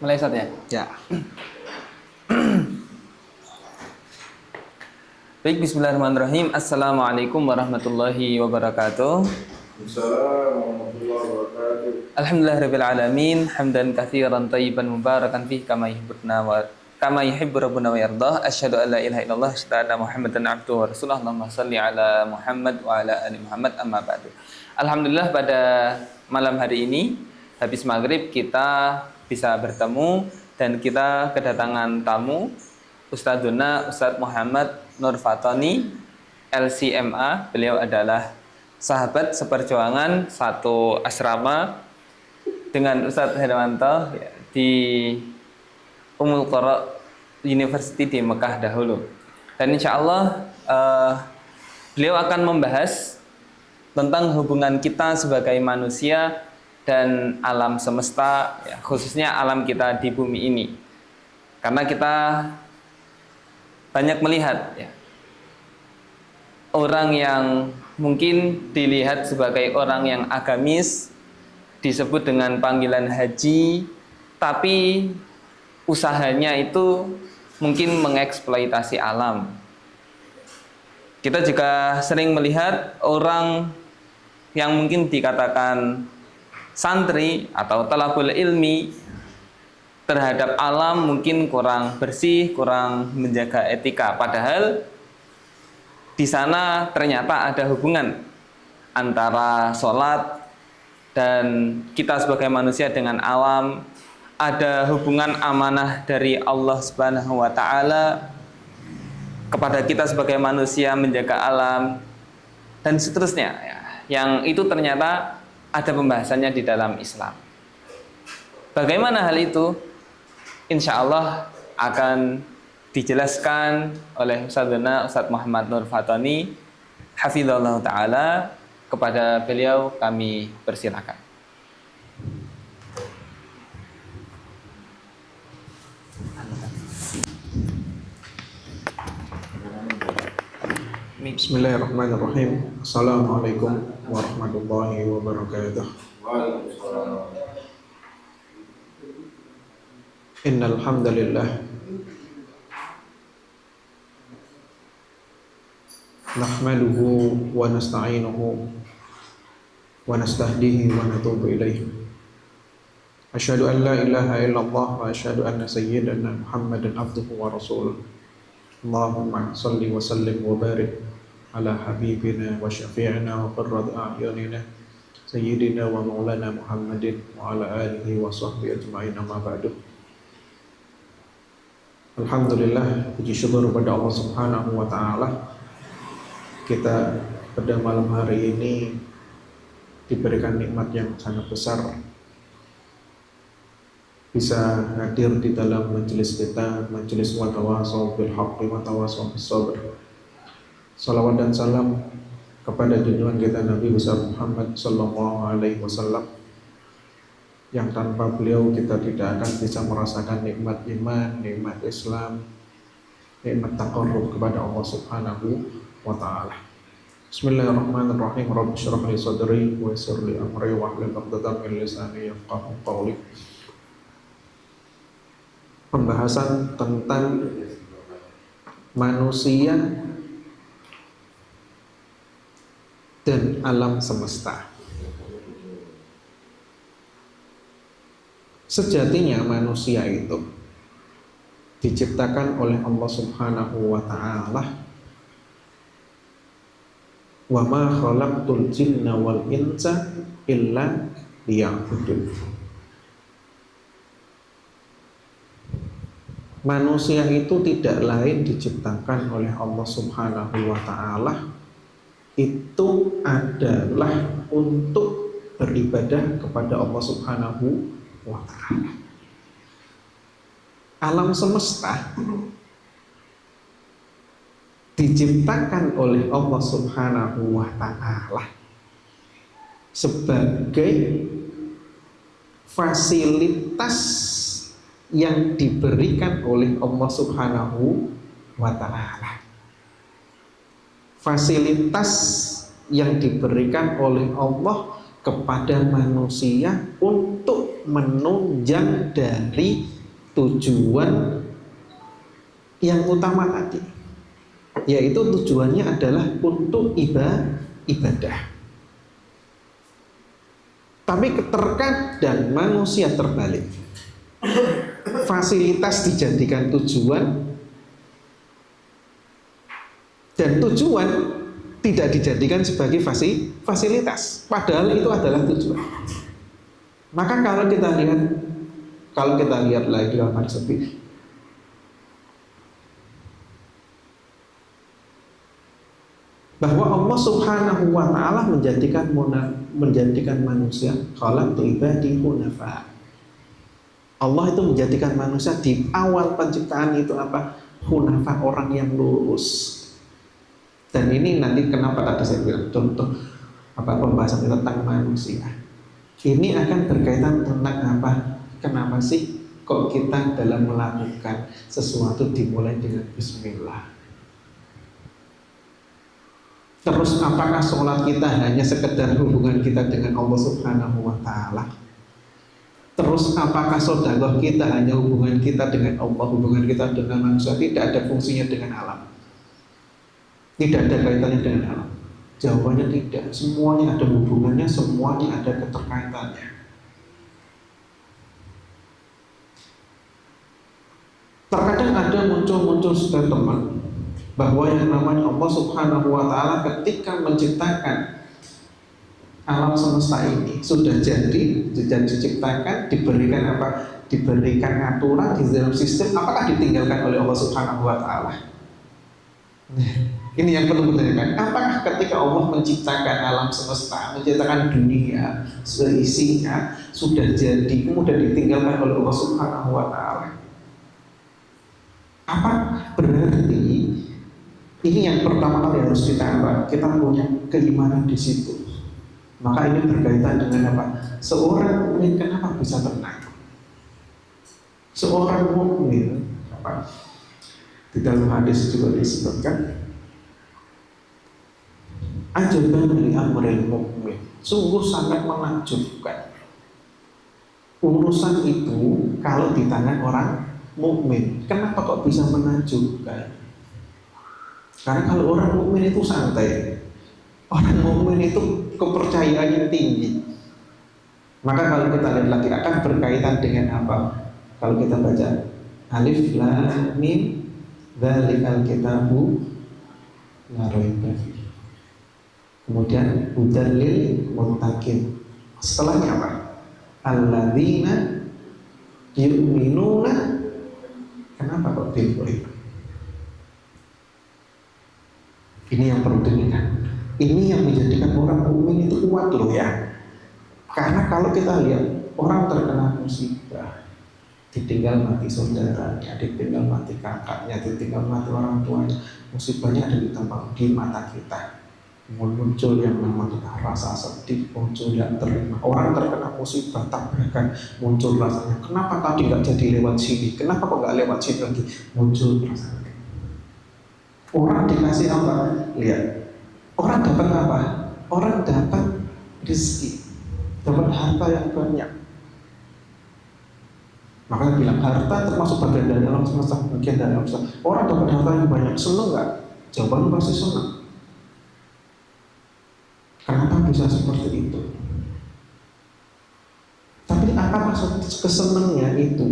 Mulai Ustaz ya? Ya. Baik, bismillahirrahmanirrahim. Assalamualaikum warahmatullahi wabarakatuh. Assalamualaikum warahmatullahi wabarakatuh. Alhamdulillahirabbil alamin, hamdan katsiran thayyiban mubarakan fihi kama yuhibbu rabbuna wa yardah. Asyhadu an la ilaha illallah wa asyhadu anna Muhammadan abduhu wa rasuluh. Allahumma shalli ala Muhammad wa ala ali Muhammad, amma ba'du. Alhamdulillah, pada malam hari ini habis maghrib kita bisa bertemu dan kita kedatangan tamu Ustadzuna Ustadz Muhammad Nur Fatoni LCMA. Beliau adalah sahabat seperjuangan satu asrama dengan Ustadz Hermanto di Ummul Qura University di Mekah dahulu. Dan insya Allah beliau akan membahas tentang hubungan kita sebagai manusia dan alam semesta, ya, khususnya alam kita di bumi ini. Karena kita banyak melihat ya, orang yang mungkin dilihat sebagai orang yang agamis, disebut dengan panggilan haji, tapi usahanya itu mungkin mengeksploitasi alam. Kita juga sering melihat orang yang mungkin dikatakan santri atau talabul ilmi terhadap alam mungkin kurang bersih, kurang menjaga etika. Padahal di sana ternyata ada hubungan antara sholat dan kita sebagai manusia dengan alam. Ada hubungan amanah dari Allah Subhanahu wa Ta'ala kepada kita sebagai manusia menjaga alam dan seterusnya ya. Yang itu ternyata ada pembahasannya di dalam Islam. Bagaimana hal itu? Insya Allah akan dijelaskan oleh Ustadzuna Ustadz Muhammad Nur Fatoni hafizallahu ta'ala. Kepada beliau kami persilakan. Bismillahirrahmanirrahim. Assalamualaikum warahmatullahi wabarakatuh. Waalaikumsalam. Innal hamdalillah nahmaduhu wa nasta'inuhu wa nastahdihi wa natubu ilayh. Asyhadu an la ilaha illallah wa asyhadu anna sayyidana Muhammadan abduhu wa rasuluh. Allahumma salli wa sallim wa barik ala habibina wa syafi'ina wa qurrati a'yunina sayyidina wa maulana Muhammadin wa ala alihi wa sahbihi ajma'in, amma ba'du. Alhamdulillah, puji syukur kepada Allah Subhanahu wa Ta'ala. Kita pada malam hari ini diberikan nikmat yang sangat besar, bisa hadir di dalam majelis kita, majelis wa tawassaw bil haqqi wa tawassaw bis sabr. Salawat dan salam kepada junjungan kita Nabi besar Muhammad sallallahu alaihi wasallam, yang tanpa beliau kita tidak akan bisa merasakan nikmat iman, nikmat Islam, nikmat taqarrub kepada Allah Subhanahu wa Ta'ala. Bismillahirrahmanirrahim. Rabbi shrah li sadri wa yassir li amri wahlul 'uqdatam min lisani yafqahu qawli. Pembahasan tentang manusia dan alam semesta. Sejatinya manusia itu diciptakan oleh Allah Subhanahu wa Ta'ala. Wa ma khalaqtul jinna wal insa illa liya'budun. Manusia itu tidak lain diciptakan oleh Allah Subhanahu wa Ta'ala, itu adalah untuk beribadah kepada Allah Subhanahu wa Ta'ala. Alam semesta diciptakan oleh Allah Subhanahu wa Ta'ala sebagai fasilitas yang diberikan oleh Allah Subhanahu wa Ta'ala. Fasilitas yang diberikan oleh Allah kepada manusia untuk menunjang dari tujuan yang utama tadi, yaitu tujuannya adalah untuk ibadah. Tapi terkadang manusia terbalik, fasilitas dijadikan tujuan dan tujuan tidak dijadikan sebagai fasilitas, padahal itu adalah tujuan. Maka kalau kita lihat lagi dalam hadis ini, bahwa Allah Subhanahu wa taala menjadikan manusia khalaqtu ibadi hunafa. Allah itu menjadikan manusia di awal penciptaan itu apa? Hunafa, orang yang lurus. Dan ini nanti kenapa tadi saya bilang contoh pembahasan tentang manusia. Ini akan berkaitan tentang apa? Kenapa sih kok kita dalam melakukan sesuatu dimulai dengan bismillah? Terus apakah sholat kita hanya sekedar hubungan kita dengan Allah Subhanahu wa taala? Terus apakah sedekah kita hanya hubungan kita dengan Allah, hubungan kita dengan manusia, tidak ada fungsinya dengan alam? Tidak ada kaitannya dengan alam? Jawabannya tidak. Semuanya ada hubungannya, semuanya ada keterkaitannya. Terkadang ada muncul statement bahwa yang namanya Allah Subhanahu wa taala ketika menciptakan alam semesta ini sudah jadi diciptakan, diberikan apa? Diberikan aturan di dalam sistem, apakah ditinggalkan oleh Allah Subhanahu wa taala? Ini yang perlu ditanyakan. Apakah ketika Allah menciptakan alam semesta, menciptakan dunia seisinya sudah jadi kemudian ditinggalkan oleh Allah Subhanahu wa taala? Apa berarti ini yang pertama kali harus kita punya keimanan di situ. Maka ini berkaitan dengan apa? Seorang mukmin kenapa bisa tenang? Seorang mukmin apa? Di dalam hadis juga disebutkan ajaban li amril mukmin. Sungguh sangat menakjubkan urusan itu kalau di tangan orang mukmin. Kenapa kok bisa menakjubkan? Karena kalau orang mukmin itu santai, orang mukmin itu kepercayaannya tinggi. Maka kalau kita lihat lagi akan berkaitan dengan apa? Kalau kita baca alif lam mim dzalikal kitabu la raiba fihi. Kemudian hudan lil muttaqin. Setelahnya apa? Alladzina yu'minuna. Kenapa kok diberi? Ini yang perlu diingat. Ini yang menjadikan orang mukmin itu kuat loh ya. Karena kalau kita lihat orang terkena musibah, ditinggal mati saudaranya, ditinggal mati kakaknya, ditinggal mati orang tuanya, musibahnya ada di tempat di mata kita. Muncul yang namanya rasa sedih, muncul yang terima. Orang terkena musibah tabrakan, muncul rasanya kenapa tadi nggak jadi lewat sini, kenapa kok nggak lewat sini lagi, muncul rasanya. Orang dikasih apa? Lihat, orang dapat apa? Orang dapat rezeki, dapat harta yang banyak. Makanya bilang harta termasuk bagian dari alam semesta, bagian dari alam semesta. Orang dapat harta yang banyak, seneng nggak? Jawabannya pasti seneng. Kenapa bisa seperti itu? Tapi apa maksud kesenangnya itu?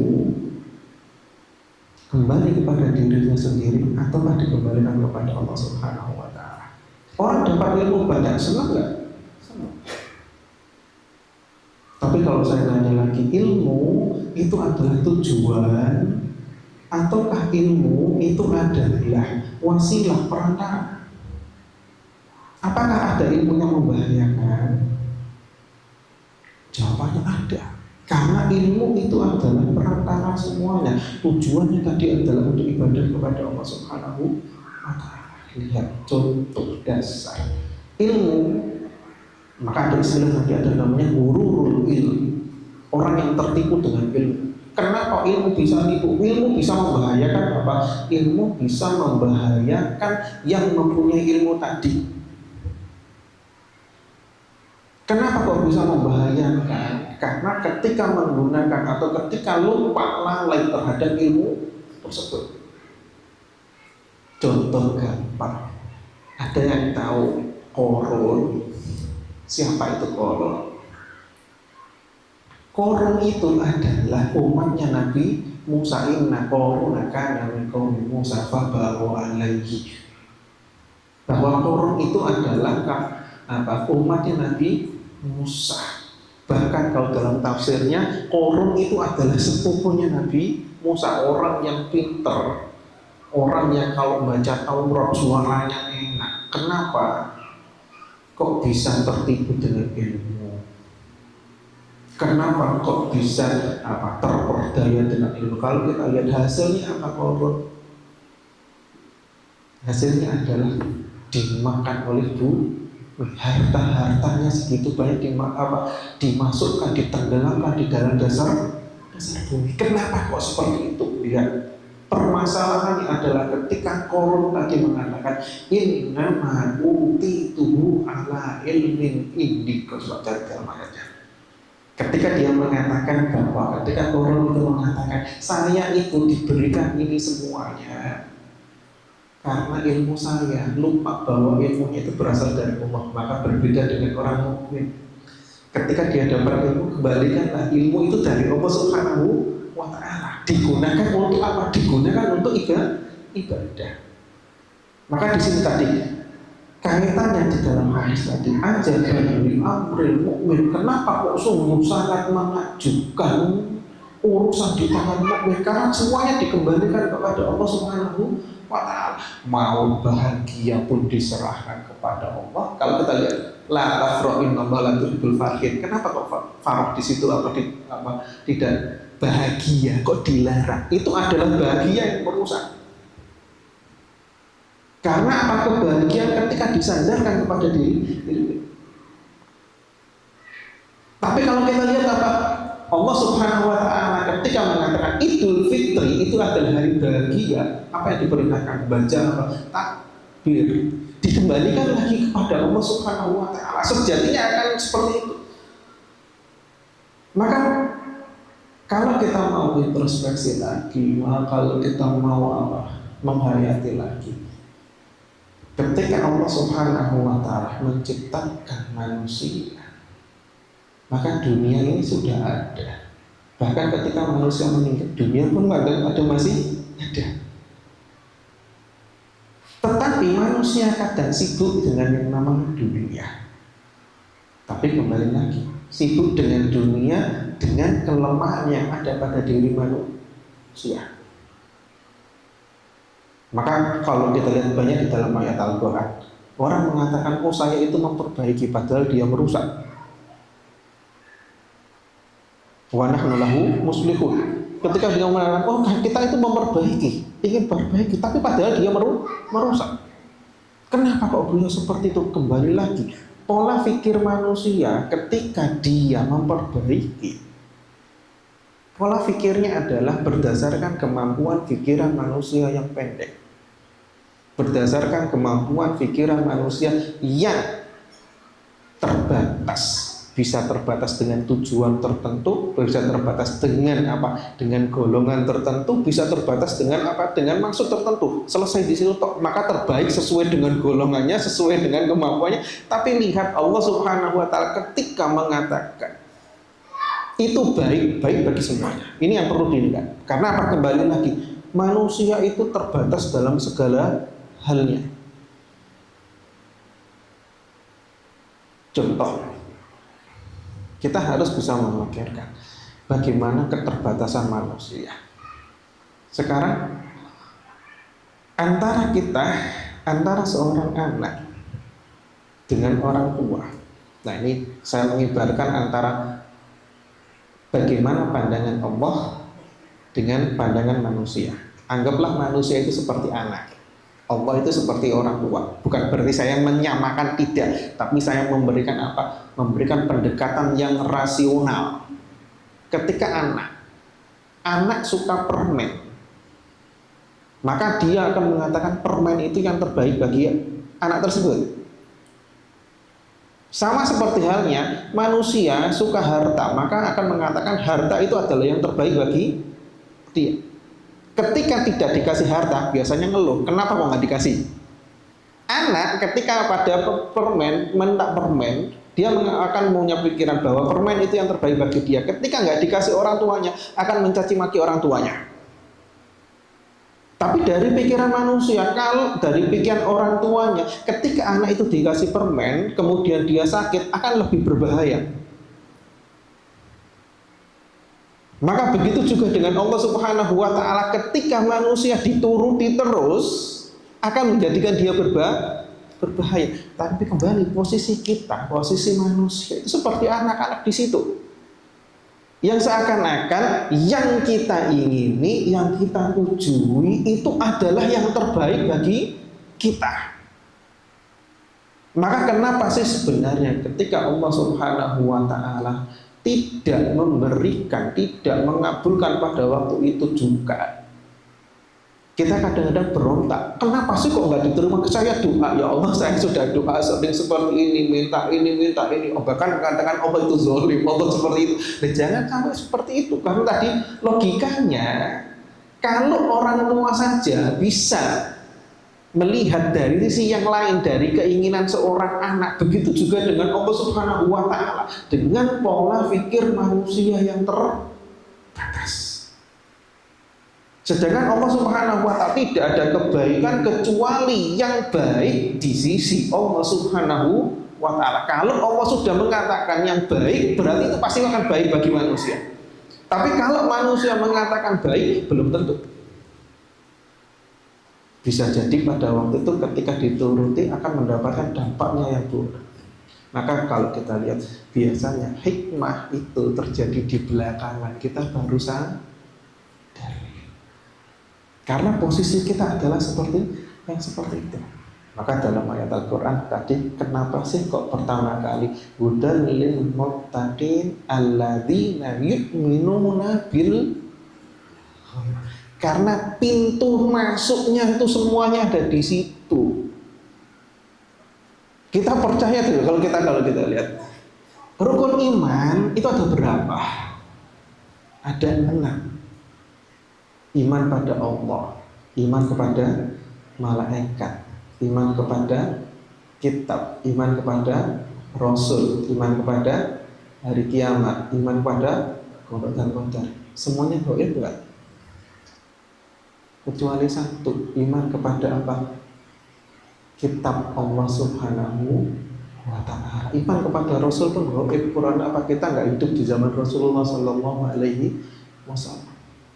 Kembali kepada dirinya sendiri ataukah dikembalikan kepada Allah Subhanahu wa taala? Orang dapat ilmu banyak, senang nggak? Senang. Tapi kalau saya tanya lagi, ilmu itu adalah tujuan ataukah ilmu itu adalah wasilah perantara? Apakah ada ilmu yang membahayakan? Jawabannya ada. Karena ilmu itu adalah perantara semuanya. Tujuannya tadi adalah untuk ibadah kepada Allah Subhanahu wa taala. Lihat contoh dasar ilmu. Maka ada istilah tadi ada namanya ghururul ilm. Orang yang tertipu dengan ilmu. Kenapa ilmu bisa nipu? Ilmu bisa membahayakan apa? Ilmu bisa membahayakan yang mempunyai ilmu tadi. Kenapa kok bisa membahayakan? karena ketika menggunakan atau ketika lupa lalai terhadap ilmu tersebut. Contoh gampang, ada yang tahu Korun? Siapa itu Korun? Korun itu adalah umatnya Nabi Musa. Inna Korun kana min qaumi Musa fabaghu alaihi. Bahwa Korun itu adalah umatnya Nabi Musa. Bahkan kalau dalam tafsirnya, Korun itu adalah sepupunya Nabi Musa, orang yang pinter, orang yang kalau baca Taurat suaranya enak. Kenapa? Kok bisa tertipu dengan ilmu? Kenapa kok bisa terperdaya dengan ilmu? Kalau kita lihat hasilnya apa Korun? Hasilnya adalah dimakan oleh harta-hartanya segitu banyak dimasukkan, ditenggelamkan di dalam dasar bumi. Kenapa kok seperti itu? Lihat, permasalahannya adalah ketika Korun tadi mengatakan innama utituhu ala ilmin indi, ketika dia mengatakan bahwa ketika Korun itu mengatakan saya itu diberikan ini semuanya karena ilmu saya, lupa bahwa ilmunya itu berasal dari Allah. Maka berbeda dengan orang mukmin. Ketika dia dapat ilmu, kembalikanlah ilmu itu dari Allah Subhanahu wa Ta'ala. Digunakan untuk apa? Digunakan untuk ibadah. Maka di sini tadi kaitannya di dalam hadis tadi, aja dari amril mukmin. Kenapa kok sungguh sangat mengajukan urusan di tangan mukmin? Karena semuanya dikembalikan kepada Allah Subhanahu wa Ta'ala. Mau bahagia pun diserahkan kepada Allah. Kalau kita lihat la tafra'in Allah tuhibbul farihin. Kenapa kok farah di situ tidak bahagia, kok dilarang? Itu adalah bahagia yang merusak. Karena apa? Kebahagiaan ketika disandarkan kepada diri. Tapi kalau kita lihat Allah Subhanahu wa Ta'ala ketika mengatakan Idul Fitri itu adalah hari bahagia, apa yang diperintahkan? Baca takbir, dikembalikan lagi kepada Allah Subhanahu wa Ta'ala. Sejatinya akan seperti itu. Maka kalau kita mau introspeksi lagi, kalau kita mau menghayati lagi, ketika Allah Subhanahu wa Ta'ala menciptakan manusia, maka dunia ini sudah ada. Bahkan ketika manusia meninggal, dunia pun ada masih ada. Tetapi manusia kadang sibuk dengan yang namanya dunia. Tapi kembali lagi, sibuk dengan dunia dengan kelemahan yang ada pada diri manusia. Maka kalau kita lihat banyak di dalam ayat Al-Quran, orang mengatakan, oh saya itu memperbaiki, padahal dia merusak. Wa nahnu lahu muslihun. Ketika dia mengatakan, oh kita itu memperbaiki, ingin perbaiki, tapi padahal dia merusak. Kenapa kok beliau seperti itu? Kembali lagi, pola pikir manusia ketika dia memperbaiki, pola pikirnya adalah berdasarkan kemampuan pikiran manusia yang pendek, berdasarkan kemampuan pikiran manusia yang terbatas. Bisa terbatas dengan tujuan tertentu, bisa terbatas dengan dengan golongan tertentu, bisa terbatas dengan dengan maksud tertentu. Selesai di situ maka terbaik sesuai dengan golongannya, sesuai dengan kemampuannya. Tapi lihat Allah Subhanahu wa Ta'ala ketika mengatakan itu baik bagi semuanya. Ini yang perlu dilihat. Karena apa? Kembali lagi, manusia itu terbatas dalam segala halnya. Contoh, kita harus bisa memikirkan bagaimana keterbatasan manusia. Sekarang antara seorang anak dengan orang tua. Nah ini saya mengibarkan antara bagaimana pandangan Allah dengan pandangan manusia. Anggaplah manusia itu seperti anak, Allah itu seperti orang tua. Bukan berarti saya menyamakan, tidak, tapi saya memberikan memberikan pendekatan yang rasional. Ketika anak suka permen, maka dia akan mengatakan permen itu yang terbaik bagi anak tersebut. Sama seperti halnya manusia suka harta, maka akan mengatakan harta itu adalah yang terbaik bagi dia. Ketika tidak dikasih harta, biasanya ngeluh, kenapa kok nggak dikasih? Anak ketika pada permen, mentak permen, dia akan punya pikiran bahwa permen itu yang terbaik bagi dia. Ketika nggak dikasih orang tuanya, akan mencaci maki orang tuanya. Tapi dari pikiran manusia, kalau dari pikiran orang tuanya, ketika anak itu dikasih permen, kemudian dia sakit, akan lebih berbahaya. Maka begitu juga dengan Allah Subhanahu wa Ta'ala, ketika manusia dituruti terus, akan menjadikan dia berbahaya. Tapi kembali posisi kita, posisi manusia itu seperti anak-anak di situ. Yang seakan-akan yang kita ingini, yang kita tujui itu adalah yang terbaik bagi kita. Maka kenapa sih sebenarnya ketika Allah Subhanahu wa Ta'ala tidak memberikan, tidak mengabulkan pada waktu itu juga, kita kadang-kadang berontak, kenapa sih kok nggak diterima? Saya doa, ya Allah saya sudah doa sering seperti ini, minta ini, oh, bahkan mengatakan Allah itu zolim, Allah seperti itu. Dan jangan sampai seperti itu, karena tadi logikanya kalau orang tua saja bisa melihat dari sisi yang lain dari keinginan seorang anak, begitu juga dengan Allah Subhanahu wa Ta'ala, dengan pola pikir manusia yang terbatas. Sedangkan Allah Subhanahu wa Ta'ala tidak ada kebaikan kecuali yang baik di sisi Allah Subhanahu wa Ta'ala. Kalau Allah sudah mengatakan yang baik, berarti itu pasti akan baik bagi manusia. Tapi kalau manusia mengatakan baik, belum tentu. Bisa jadi pada waktu itu ketika dituruti akan mendapatkan dampaknya yang buruk. Maka kalau kita lihat, biasanya hikmah itu terjadi di belakangan, kita baru sadar. Karena posisi kita adalah seperti itu. Maka dalam ayat Al-Quran tadi, kenapa sih kok pertama kali hudal lil muttaqin alladzina yu'minuna bil, karena pintu masuknya itu semuanya ada di situ. Kita percaya tuh, kalau kita lihat rukun iman itu ada berapa? Ada 6. Iman pada Allah, iman kepada malaikat, iman kepada kitab, iman kepada Rasul, iman kepada hari kiamat, iman kepada qada dan qadar. Semuanya gaib enggak? Kecuali satu, iman kepada apa? Kitab Allah Subhanahu wa Ta'ala. Iman kepada Rasul pun gaib. Quran apa, kita enggak hidup di zaman Rasulullah Sallallahu Alaihi Wasallam.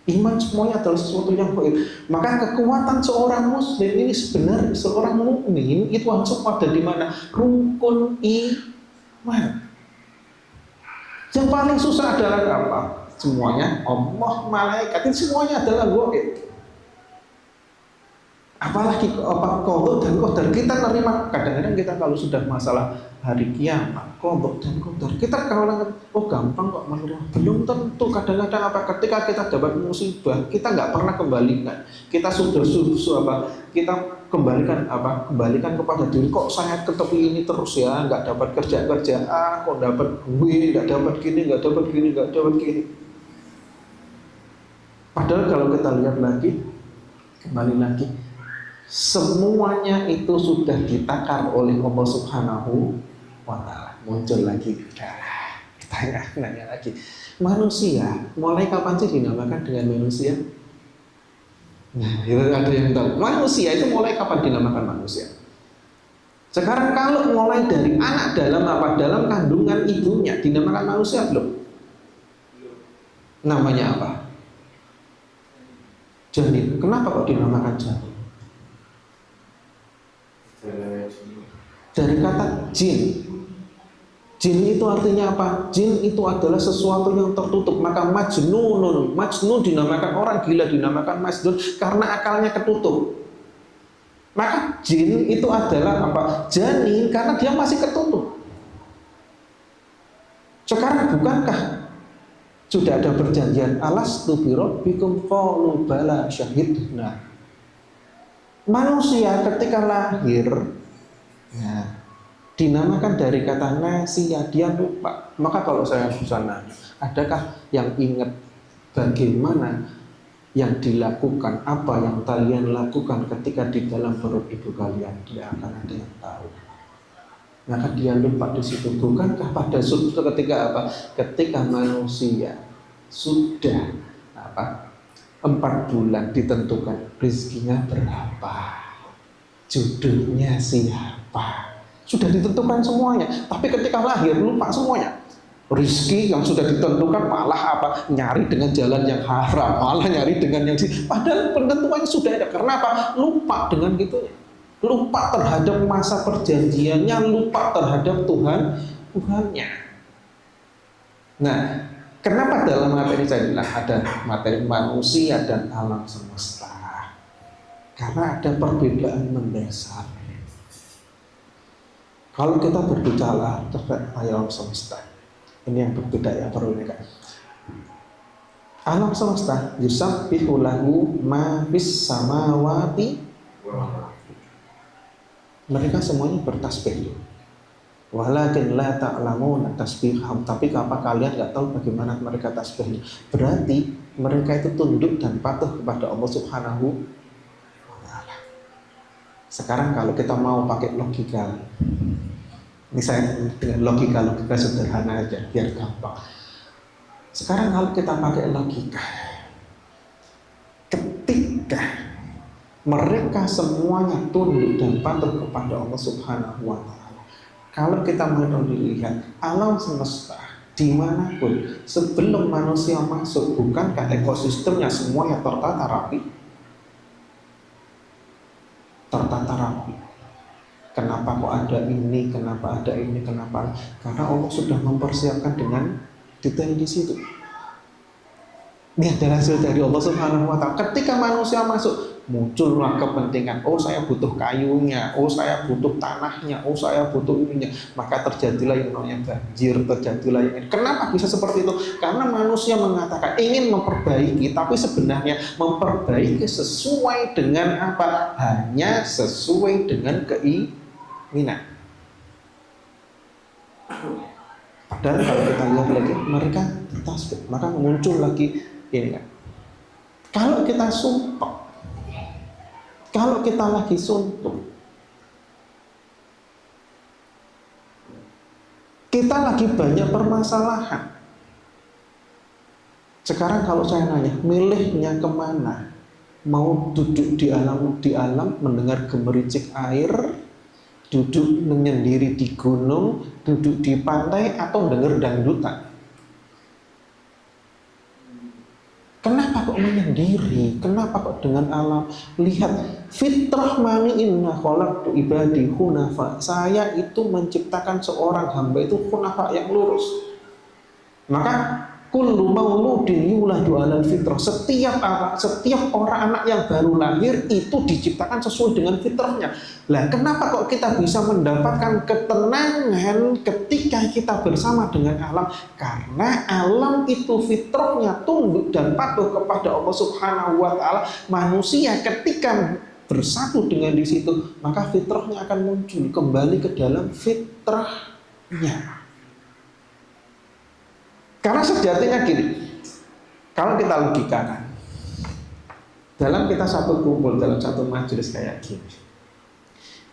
Iman semuanya adalah sesuatu yang gaib. Maka kekuatan seorang muslim ini sebenarnya, seorang mukmin itu langsung ada di mana? Rukun iman. Yang paling susah adalah apa? Semuanya Allah, malaikat, itu semuanya adalah gaib. Apalagi qada dan qadar, kita nerima. Kadang-kadang kita kalau sudah masalah hari kiamat, qada dan qadar, kita kalau gampang kok menerima. Belum tentu. Kadang-kadang ketika kita dapat musibah, kita nggak pernah kembalikan. Kita sudah kita kembalikan kepada diri, kok saya tetap ini terus ya, nggak dapat kerjaan, kok dapat gue, nggak dapat gini. Padahal kalau kita lihat lagi, kembali lagi, semuanya itu sudah ditakar oleh Allah Subhanahu wa Ta'ala. Muncul lagi, kita nanya lagi, manusia mulai kapan sih dinamakan dengan manusia? Nah, itu ada yang tahu. Manusia itu mulai kapan dinamakan manusia? Sekarang kalau mulai dari anak dalam kandungan ibunya dinamakan manusia belum? Namanya apa? Janin. Kenapa kok dinamakan janin? Dari kata jin. Jin itu artinya apa? Jin itu adalah sesuatu yang tertutup. Maka majnun dinamakan orang gila, dinamakan majnun karena akalnya ketutup. Maka jin itu adalah apa? Janin karena dia masih ketutup. Sekarang bukankah sudah ada perjanjian, alastu bi rabbikum qalu bala syahidna. Manusia ketika lahir, ya, Dinamakan dari kata nasiya, dia lupa. Maka kalau saya bisa nanya, adakah yang ingat bagaimana yang dilakukan, apa yang kalian lakukan ketika di dalam perut ibu kalian? Tidak akan ada yang tahu. Maka dia lupa di situ. Bukankah pada suatu ketika apa? Ketika manusia sudah 4 bulan ditentukan rezekinya berapa, jodohnya siapa, sudah ditentukan semuanya. Tapi ketika lahir lupa semuanya. Rizki yang sudah ditentukan malah nyari dengan jalan yang haram, malah nyari dengan yang padahal penentuannya sudah ada. Karena lupa dengan gitu, lupa terhadap masa perjanjiannya, lupa terhadap Tuhannya. Nah, kenapa dalam materi saya bilang ada materi manusia dan alam semesta? Karena ada perbedaan mendasar. Kalau kita berbicara terkait alam semesta, ini yang berbeda ya, perlu ini kan. Alam semesta yusabbihu lahu ma fis samawati. Mereka semuanya bertasbih. Walakin la ta'lamun tasbiham, tapi apa kalian nggak tahu bagaimana mereka tasbihnya? Berarti mereka itu tunduk dan patuh kepada Allah Subhanahu wa ta'ala. Sekarang kalau kita mau pakai logika, ini saya dengan logika sederhana aja biar gampang. Sekarang kalau kita pakai logika, ketika mereka semuanya tunduk dan patuh kepada Allah Subhanahu wa ta'ala, kalau kita mau dilihat alam semesta dimanapun sebelum manusia masuk, bukankah ekosistemnya semuanya tertata rapi? Tertata rapi. Kenapa kok ada ini? Kenapa ada ini? Kenapa? Karena Allah sudah mempersiapkan dengan detail di situ. Ini adalah hasil dari Allah Subhanahu wa ta'ala. Ketika manusia masuk, muncullah kepentingan. Oh, saya butuh kayunya. Oh, saya butuh tanahnya. Oh, saya butuh ininya. Maka terjadilah yang namanya banjir, terjadilah yang ini. Kenapa bisa seperti itu? Karena manusia mengatakan ingin memperbaiki, tapi sebenarnya memperbaiki sesuai dengan apa? Hanya sesuai dengan keinginan. Padahal kalau kita lihat lagi, mereka bertasbih, maka muncul lagi ini kan. Kalau kita sumpah, kalau kita lagi suntuk, kita lagi banyak permasalahan. Sekarang kalau saya nanya, milihnya kemana? Mau duduk di alam mendengar gemericik air, duduk menyendiri di gunung, duduk di pantai, atau dengar dangdutan? Kenapa kok menyendiri? Kenapa kok dengan alam? Lihat, fitrah mani inna khalaqtu ibadi hunafa. Saya itu menciptakan seorang hamba itu hunafa, yang lurus. Maka kullu mauludin yuladu alal fitrah. Setiap orang anak yang baru lahir itu diciptakan sesuai dengan fitrahnya. Lah, kenapa kok kita bisa mendapatkan ketenangan ketika kita bersama dengan alam? Karena alam itu fitrahnya tunduk dan patuh kepada Allah Subhanahu wa ta'ala. Manusia ketika bersatu dengan di situ, maka fitrahnya akan muncul kembali ke dalam fitrahnya. Karena sejatinya gini, kalau kita logikakan, dalam kita satu kumpul, dalam satu majelis kayak gini,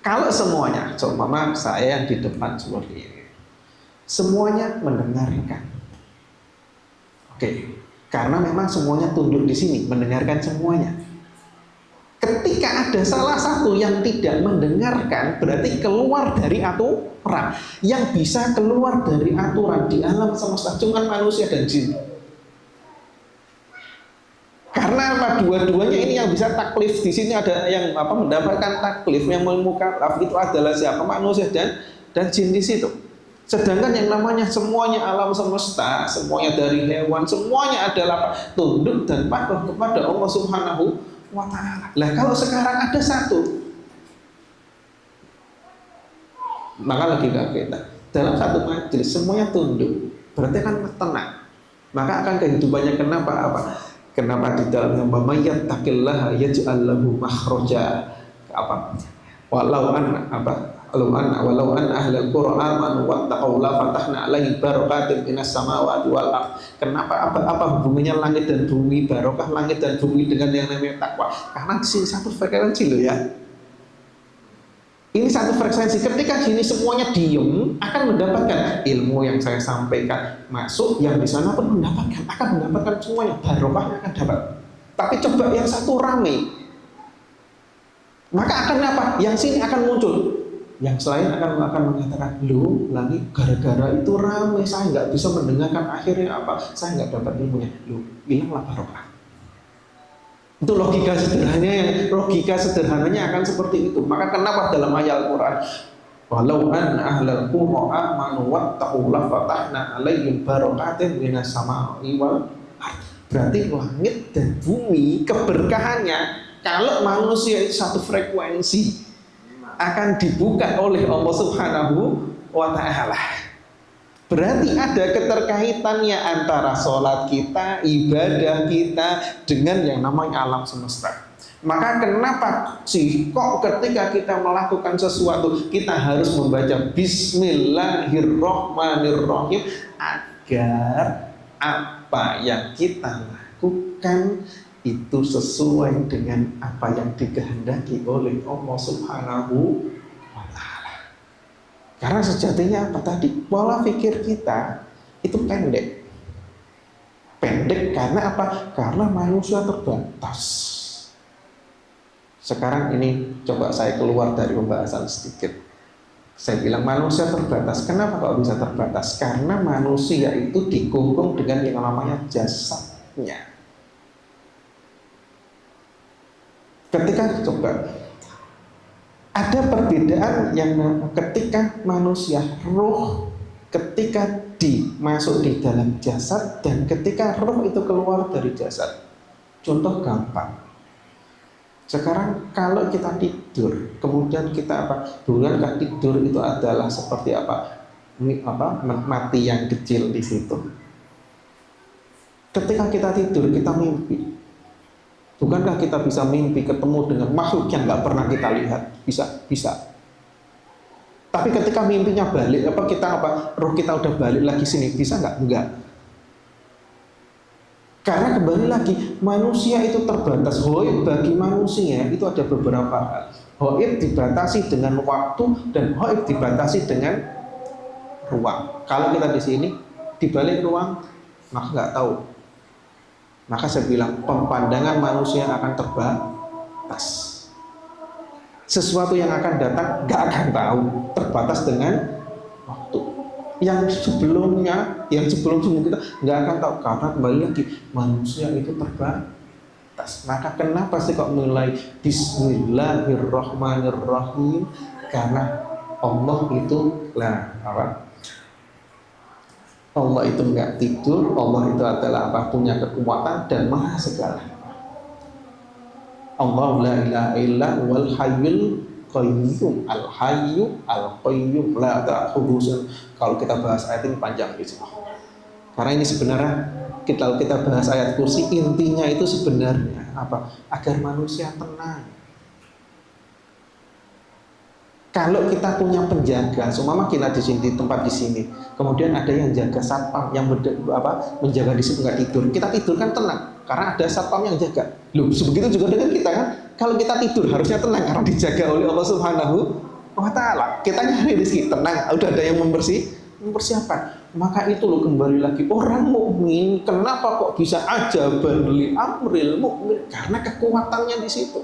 kalau semuanya, seumpama saya yang di depan seperti ini, semuanya mendengarkan. Oke, karena memang semuanya tunduk di sini, mendengarkan semuanya. Ketika ada salah satu yang tidak mendengarkan, berarti keluar dari aturan. Yang bisa keluar dari aturan di alam semesta cuma manusia dan jin. Karena apa? Dua-duanya ini yang bisa taklif. Di sini ada yang mendapatkan taklif, yang mukallaf itu adalah siapa? Manusia dan jin di situ. Sedangkan yang namanya semuanya alam semesta, semuanya dari hewan, semuanya adalah tunduk dan patuh kepada Allah Subhanahu wa ta'ala. Lah, kalau sekarang ada satu, maka logika kita dalam satu majelis semuanya tunduk, berarti kan tenang. Maka akan kehidupannya kenapa di dalamnya mayattaqillaha yaj'al lahu makhraja, walau an walau an ahlal qura amanu wattaqau la fatahna alaihim barakatin minas samawati wal ardh. Kenapa apa hubungannya langit dan bumi, barokah langit dan bumi dengan yang namanya takwa? Karena di sini satu frekuensi loh ya. Ini satu frekuensi. Ketika gini semuanya diem, akan mendapatkan ilmu yang saya sampaikan masuk, yang di sana pun akan mendapatkan semuanya, barokahnya akan dapat. Tapi coba yang satu rame, maka akan apa? Yang sini akan muncul, yang selain akan mengatakan, loh, lagi gara-gara itu rame, saya nggak bisa mendengarkan, akhirnya apa? Saya nggak dapat ilmunya. Loh, hilanglah barokah. Itu logika sederhananya akan seperti itu. Maka kenapa dalam ayat Al-Quran, walau an ahlal qura amanu wattaqu la fatahna alaihim barakatin minas sama'i wal ardh. Berarti langit dan bumi keberkahannya, kalau manusia itu satu frekuensi, akan dibuka oleh Allah Subhanahu wa ta'ala. Berarti ada keterkaitannya antara sholat kita, ibadah kita dengan yang namanya alam semesta. Maka kenapa sih kok ketika kita melakukan sesuatu kita harus membaca Bismillahirrahmanirrahim agar apa yang kita lakukan itu sesuai dengan apa yang dikehendaki oleh Allah Subhanahu wa ta'ala. Karena sejatinya apa tadi? Pola pikir kita itu pendek. Pendek karena apa? Karena manusia terbatas. Sekarang ini coba saya keluar dari pembahasan sedikit. Saya bilang manusia terbatas. Kenapa kok bisa terbatas? Karena manusia itu dikungkung dengan yang namanya jasadnya. Ketika coba ada perbedaan yang ketika manusia roh ketika masuk di dalam jasad dan ketika roh itu keluar dari jasad. Contoh gampang. Sekarang kalau kita tidur, kemudian kita bukankah tidur itu adalah seperti mati yang kecil di situ. Ketika kita tidur, kita mimpi. Bukankah kita bisa mimpi ketemu dengan makhluk yang nggak pernah kita lihat? Bisa. Tapi ketika mimpinya balik, roh kita udah balik lagi sini, bisa nggak? Enggak. Karena kembali lagi, manusia itu terbatas. Ghaib bagi manusia itu ada beberapa hal. Ghaib dibatasi dengan waktu dan ghaib dibatasi dengan ruang. Kalau kita di sini, di balik ruang, maka nggak tahu. Maka saya bilang pemandangan manusia akan terbatas. Sesuatu yang akan datang gak akan tahu, terbatas dengan waktu. Yang sebelum kita gak akan tahu karena kembali lagi manusia itu terbatas. Maka kenapa sih kok mulai Bismillahirrahmanirrahim? Karena Allah itu Allah itu nggak tidur, Allah itu adalah punya kekuatan dan maha segala. Allah la ilaha illa wal hayyul qayyum, al hayyu al qayyum la ta'khudhuhu. Kalau kita bahas ayat ini panjang gitu. Karena ini sebenarnya kita bahas ayat kursi, intinya itu sebenarnya apa? Agar manusia tenang. Kalau kita punya penjaga, seumpama kita di sini, di tempat di sini, kemudian ada yang jaga satpam yang menjaga di situ nggak tidur, kita tidur kan tenang, karena ada satpam yang jaga. Loh, begitu juga dengan kita kan, kalau kita tidur harusnya tenang karena dijaga oleh Allah Subhanahu wa ta'ala. Kita nyari rezeki tenang, udah ada yang mempersiapkan. Maka itu loh kembali lagi orang mukmin, kenapa kok bisa ajaban li amril mukmin? Karena kekuatannya di situ.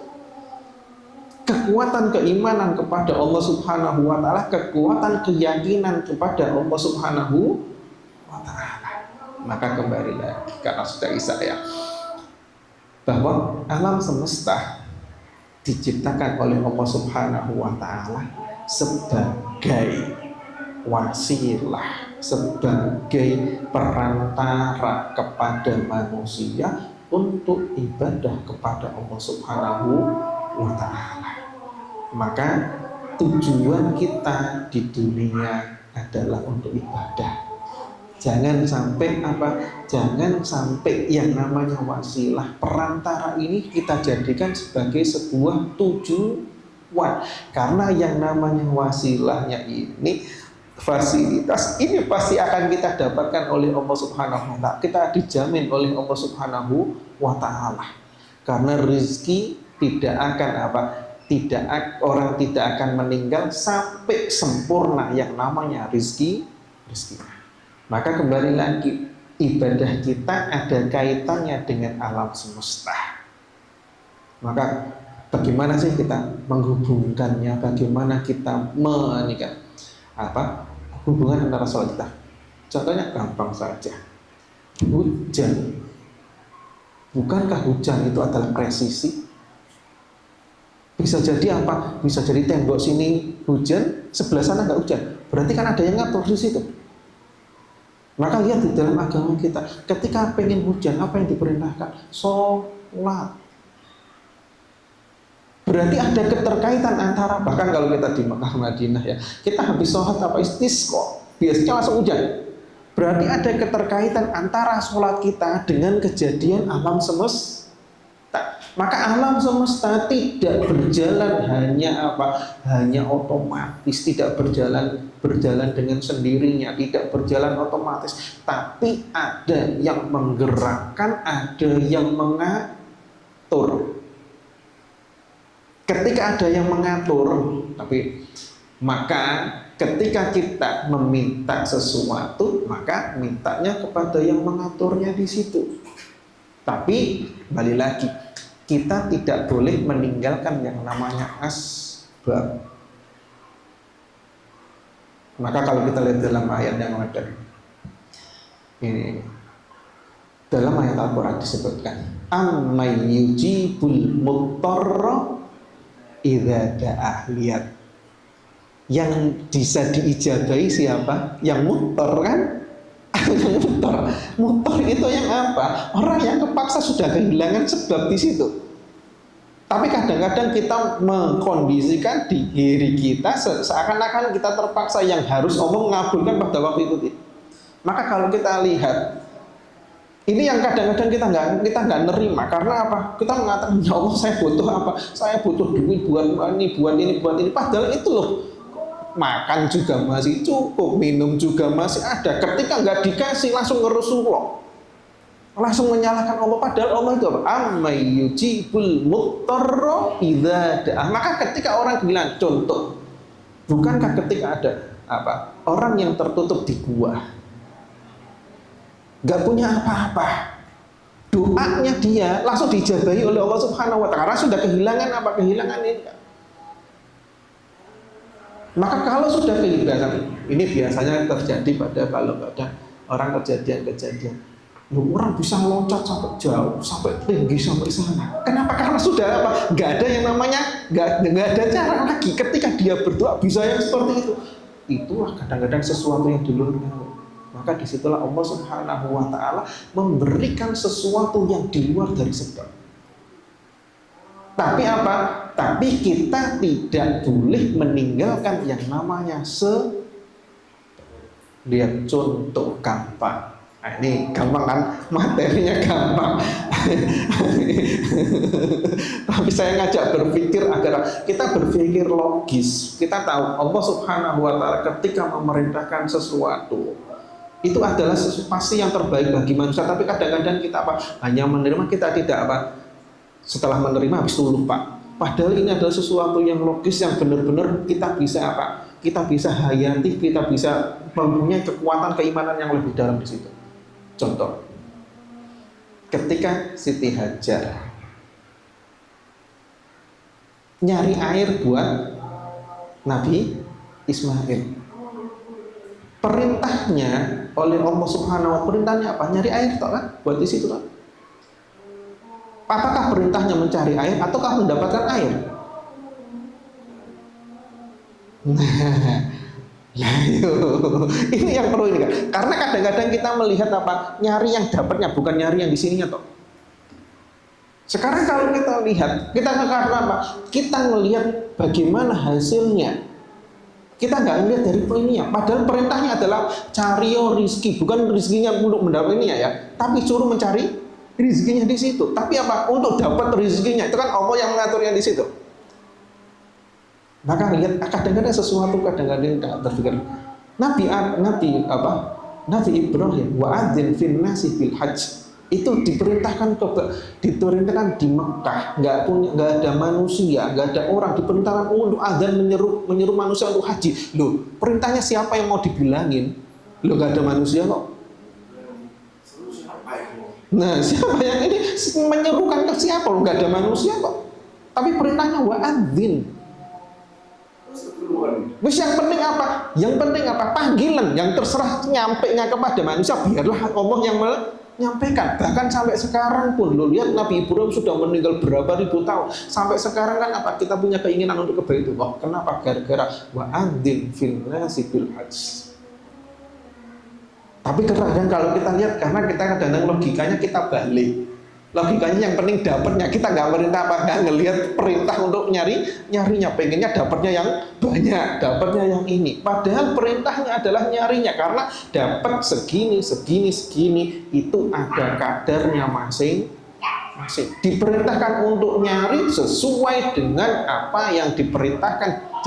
Kekuatan keimanan kepada Allah Subhanahu wa ta'ala, kekuatan keyakinan kepada Allah Subhanahu wa ta'ala. Maka kembali lagi, karena sudah ya, bahwa alam semesta diciptakan oleh Allah Subhanahu wa ta'ala sebagai wasilah, sebagai perantara kepada manusia untuk ibadah kepada Allah Subhanahu wa ta'ala. Maka tujuan kita di dunia adalah untuk ibadah. Jangan sampai Jangan sampai yang namanya wasilah, perantara ini kita jadikan sebagai sebuah tujuan. Karena yang namanya wasilahnya ini, fasilitas ini pasti akan kita dapatkan oleh Allah Subhanahu wa Ta'ala. Kita dijamin oleh Allah Subhanahu wa Ta'ala. Karena rezeki tidak akan orang tidak akan meninggal sampai sempurna yang namanya rezeki. Maka kembali lagi, ibadah kita ada kaitannya dengan alam semesta. Maka bagaimana sih kita menghubungkannya? Bagaimana kita menikah? Hubungan antara sholat kita? Contohnya gampang saja. Hujan. Bukankah hujan itu adalah presisi? Bisa jadi apa? Bisa jadi tembok sini hujan, sebelah sana nggak hujan. Berarti kan ada yang ngatur di situ. Maka lihat di dalam agama kita, ketika pengen hujan, apa yang diperintahkan? Sholat. Berarti ada keterkaitan antara, bahkan kalau kita di Mekah Madinah ya, kita habis sholat istisqa, biasanya langsung hujan. Berarti ada keterkaitan antara sholat kita dengan kejadian alam semesta. Maka alam semesta tidak berjalan hanya otomatis, tidak berjalan dengan sendirinya, tidak berjalan otomatis, tapi ada yang menggerakkan, ada yang mengatur. Ketika ada yang mengatur, maka ketika kita meminta sesuatu, maka mintanya kepada yang mengaturnya di situ. Tapi kembali lagi, kita tidak boleh meninggalkan yang namanya asbab. Maka kalau kita lihat dalam ayat yang ada ini, dalam ayat Al-Quran disebutkan, amman yujibul muttarra idza da'ah. Lihat, yang bisa diijabahi siapa? Yang muttar kan? Mutor itu yang apa? Orang yang kepaksa sudah kehilangan sebab di situ. Tapi kadang-kadang kita mengkondisikan diri kita seakan-akan kita terpaksa, yang harus Allah mengabulkan pada waktu itu. Maka kalau kita lihat, ini yang kadang-kadang kita nggak nerima. Karena apa? Kita mengatakan, ya Allah, saya butuh apa? Saya butuh duit buat ini. Padahal itu loh, makan juga masih cukup, minum juga masih ada. Ketika nggak dikasih langsung ngerusulullah, langsung menyalahkan Allah. Padahal Allah itu apa? Amma yujibul muttarra idza da'ah. Maka ketika orang bilang, contoh, bukankah ketika ada orang yang tertutup di gua, nggak punya apa-apa, doanya dia langsung dijabahi oleh Allah Subhanahu wa Ta'ala, karena sudah kehilangan ini. Maka kalau sudah kehilangan ini, biasanya terjadi kalau ada orang kejadian, orang bisa loncat sampai jauh, sampai tinggi, sampai sana. Kenapa? Karena sudah nggak ada yang namanya, nggak ada cara lagi. Ketika dia berdoa bisa yang seperti itu. Itulah kadang-kadang sesuatu yang di luar nyawa. Maka disitulah Allah Subhanahu wa Ta'ala memberikan sesuatu yang di luar dari sebab. Tapi tapi kita tidak boleh meninggalkan yang namanya lihat contoh gampang. Nah, ini gampang kan, materinya gampang. Tapi saya ngajak berpikir agar kita berpikir logis. Kita tahu Allah Subhanahu wa Ta'ala ketika memerintahkan sesuatu, itu adalah pasti yang terbaik bagi manusia. Tapi kadang-kadang kita hanya menerima, kita tidak setelah menerima habis itu lupa. Padahal ini adalah sesuatu yang logis, yang benar-benar kita bisa kita bisa hayati, kita bisa mempunyai kekuatan keimanan yang lebih dalam di situ. Contoh, ketika Siti Hajar nyari air buat Nabi Ismail, perintahnya oleh Allah Subhanahu wa Ta'ala, perintahnya apa? Nyari air toh kan? Buat di situ kan? Apakah perintahnya mencari air ataukah mendapatkan air? Ini yang perlu ini kan? Karena kadang-kadang kita melihat nyari yang dapatnya, bukan nyari yang di sininya toh. Sekarang kalau kita lihat, kita karena kita melihat bagaimana hasilnya. Kita nggak melihat dari ininya. Padahal perintahnya adalah cari rizki, bukan rizkinya untuk mendapat ini ya, tapi suruh mencari rizkinya di situ. Tapi untuk dapat rizkinya itu kan Allah yang mengaturnya di situ. Maka lihat kadang-kadang sesuatu kadang-kadang tidak terpikir. Nabi Ibrahim wa'adzin fin nasi bil hajj itu diperintahkan di Mekah, nggak ada manusia, nggak ada orang, diperintahkan untuk adzan menyeru manusia untuk haji. Loh, perintahnya siapa yang mau dibilangin? Loh, nggak ada manusia kok. Nah, siapa yang ini menyerukan ke siapa? Loh, nggak ada manusia kok. Tapi perintahnya wa'adzin. Wis yang penting apa? Yang penting apa? Panggilan yang terserah nyampainya kepada manusia, biarlah Allah yang menyampaikan. Bahkan sampai sekarang pun lo lihat Nabi Ibrahim sudah meninggal berapa ribu tahun. Sampai sekarang kan apa? Kita punya keinginan untuk ke Baitullah. Kenapa? Gara-gara wa'adzin fil nasi bil hajj. Tapi kadang kalau kita lihat, karena kita kadang logikanya kita balik. Logikanya yang penting dapatnya, kita nggak merintah apa, nggak ngelihat perintah untuk nyarinya, pengennya dapatnya yang banyak, dapatnya yang ini. Padahal perintahnya adalah nyarinya, karena dapat segini itu ada kadarnya masing-masing. Diperintahkan untuk nyari sesuai dengan apa yang diperintahkan,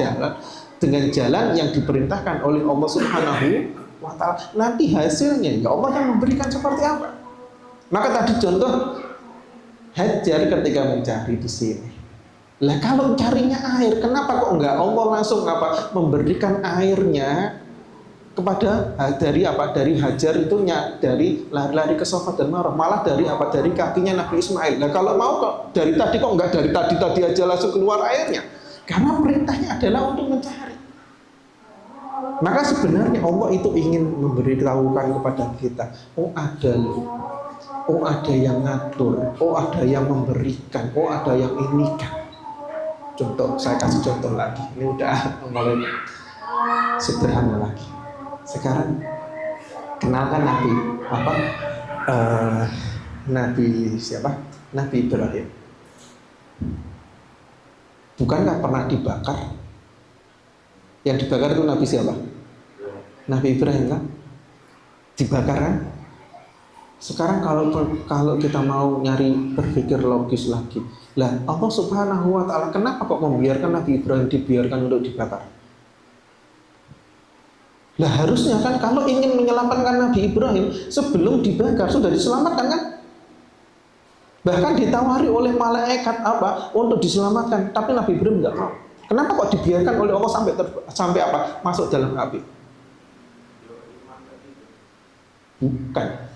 dengan jalan yang diperintahkan oleh Allah Subhanahu wa Ta'ala. Nanti hasilnya ya Allah yang memberikan seperti apa. Maka tadi contoh Hajar ketika mencari di sini. Lah kalau carinya air, kenapa kok enggak Allah langsung memberikan airnya kepada dari Hajar itunya, dari lari-lari ke Safa dan Marwah, malah dari kakinya Nabi Ismail. Nah kalau mau kok dari tadi kok enggak dari tadi aja langsung keluar airnya? Karena perintahnya adalah untuk mencari. Maka sebenarnya Allah itu ingin memberitahukan kepada kita, ada yang ngatur, ada yang memberikan, ada yang ini kan. Contoh, saya kasih contoh lagi. Ini udah mulai sederhana lagi. Sekarang kenalkan Nabi siapa? Nabi Ibrahim. Bukankah pernah dibakar? Yang dibakar itu Nabi siapa? Nabi Ibrahim kan? Dibakar kan? Sekarang kalau kita mau nyari berpikir logis lagi, lah Allah Subhanahu wa Ta'ala kenapa kok membiarkan Nabi Ibrahim dibiarkan untuk dibakar? Lah harusnya kan kalau ingin menyelamatkan Nabi Ibrahim sebelum dibakar sudah diselamatkan kan? Bahkan ditawari oleh malaikat untuk diselamatkan, tapi Nabi Ibrahim nggak mau. Kenapa kok dibiarkan oleh Allah sampai masuk dalam api? Bukan.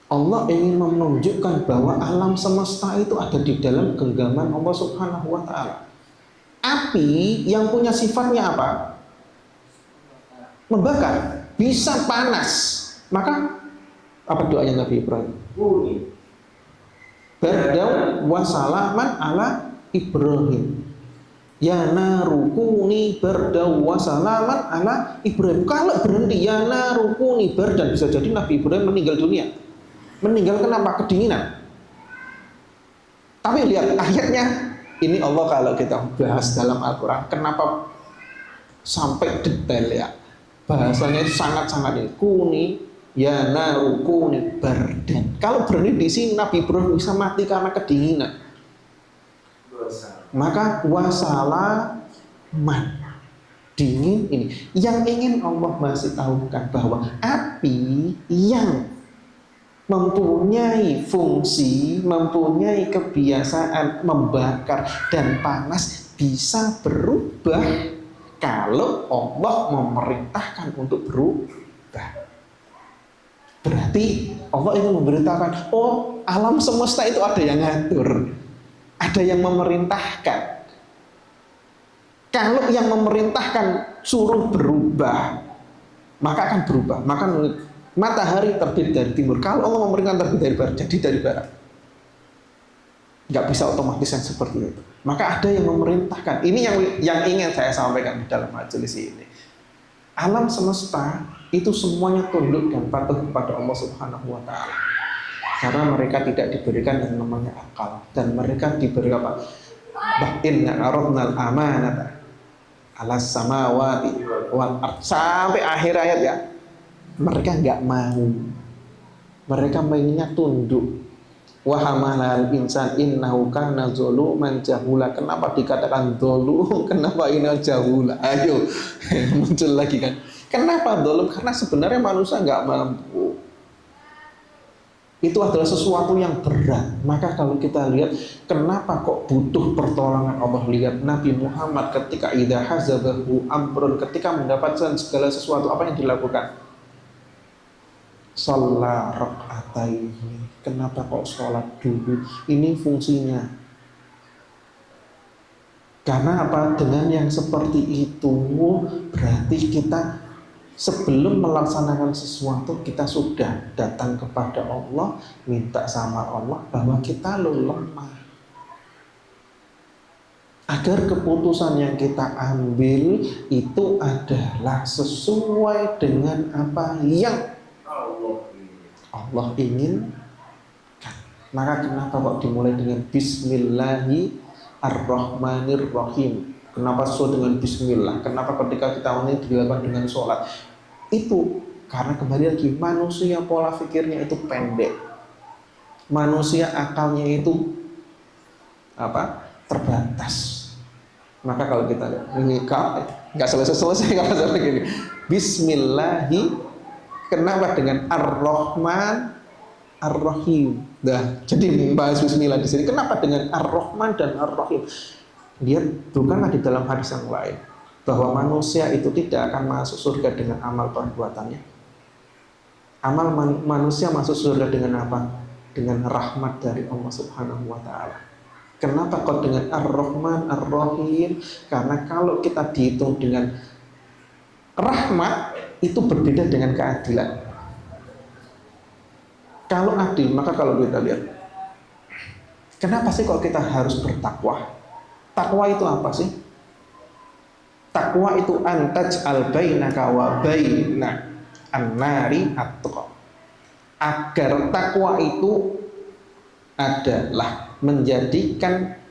Allah ingin menunjukkan bahwa alam semesta itu ada di dalam genggaman Allah Subhanahu wa Ta'ala. Api yang punya sifatnya apa? Membakar, bisa panas. Maka apa doanya Nabi Ibrahim? Bardaw wa salaman ala Ibrahim. Ya narukuni bardaw wa salaman ala Ibrahim. Kalau berhenti ya narukuni bardan, bisa jadi Nabi Ibrahim meninggal dunia. Meninggal kenapa? Kedinginan. Tapi lihat ayatnya, ini Allah kalau kita bahas dalam Al-Quran, kenapa sampai detail ya? Bahasanya sangat-sangat ini. Kuni ya naru kuni bardan. Kalau berhenti di sini Nabi Ibrahim bisa mati karena kedinginan. Maka wasalaman, dingin ini. Yang ingin Allah masih tahukan bahwa api yang mempunyai fungsi, mempunyai kebiasaan membakar dan panas bisa berubah kalau Allah memerintahkan untuk berubah. Berarti Allah ingin memberitakan, alam semesta itu ada yang ngatur, ada yang memerintahkan. Kalau yang memerintahkan suruh berubah, maka akan berubah. Maka matahari terbit dari timur. Kalau Allah memerintahkan terbit dari barat, jadi dari barat. Nggak bisa otomatis yang seperti itu. Maka ada yang memerintahkan. Ini yang ingin saya sampaikan di dalam majelis ini. Alam semesta itu semuanya tunduk dan patuh kepada Allah Subhanahu wa Ta'ala. Karena mereka tidak diberikan yang namanya akal, dan mereka diberi apa? Inna aradnal amanata 'alas samawati wal ardh, sampai akhir ayat ya. Mereka nggak mau, mereka mainnya tunduk. Wa hamalal insan innahu kana zaluman jahula. Kenapa dikatakan dzalum? Kenapa ini jahula? Ayo muncul lagi kan. Kenapa dzalum? Karena sebenarnya manusia nggak mampu. Itu adalah sesuatu yang berat. Maka kalau kita lihat kenapa kok butuh pertolongan Allah, lihat Nabi Muhammad ketika idza hazabahu amrun, ketika mendapatkan segala sesuatu, apa yang dilakukan? Shalla rak'ataini. Kenapa kok sholat dulu? Ini fungsinya. Karena apa? Dengan yang seperti itu berarti kita sebelum melaksanakan sesuatu kita sudah datang kepada Allah, minta sama Allah bahwa kita lemah, agar keputusan yang kita ambil itu adalah sesuai dengan apa yang Allah inginkan. Maka kenapa kok dimulai dengan Bismillahirrahmanirrahim? Kenapa sesuai dengan Bismillah? Kenapa ketika kita ini dilakukan dengan sholat? Itu karena kembali lagi manusia pola pikirnya itu pendek, manusia akalnya itu apa? Terbatas. Maka kalau kita lihat ini nggak selesai kalau seperti ini. Bismillahi, kenapa dengan Ar-Rahman Ar-Rahim? Nah, jadi membahas Bismillah di sini. Kenapa dengan Ar-Rahman dan Ar-Rahim? Lihat, bukanlah di dalam hadis yang lain bahwa manusia itu tidak akan masuk surga dengan amal perbuatannya. Amal manusia masuk surga dengan apa? Dengan rahmat dari Allah Subhanahu wa Ta'ala. Kenapa kok dengan Ar-Rahman Ar-Rahim? Karena kalau kita dihitung dengan rahmat itu berbeda dengan keadilan. Kalau adil, maka kalau kita lihat, kenapa sih kok kita harus bertakwa? Takwa itu apa sih? Takwa itu antaj'al bainaka wa baina an-nari at-tuqa. Agar takwa itu adalah menjadikan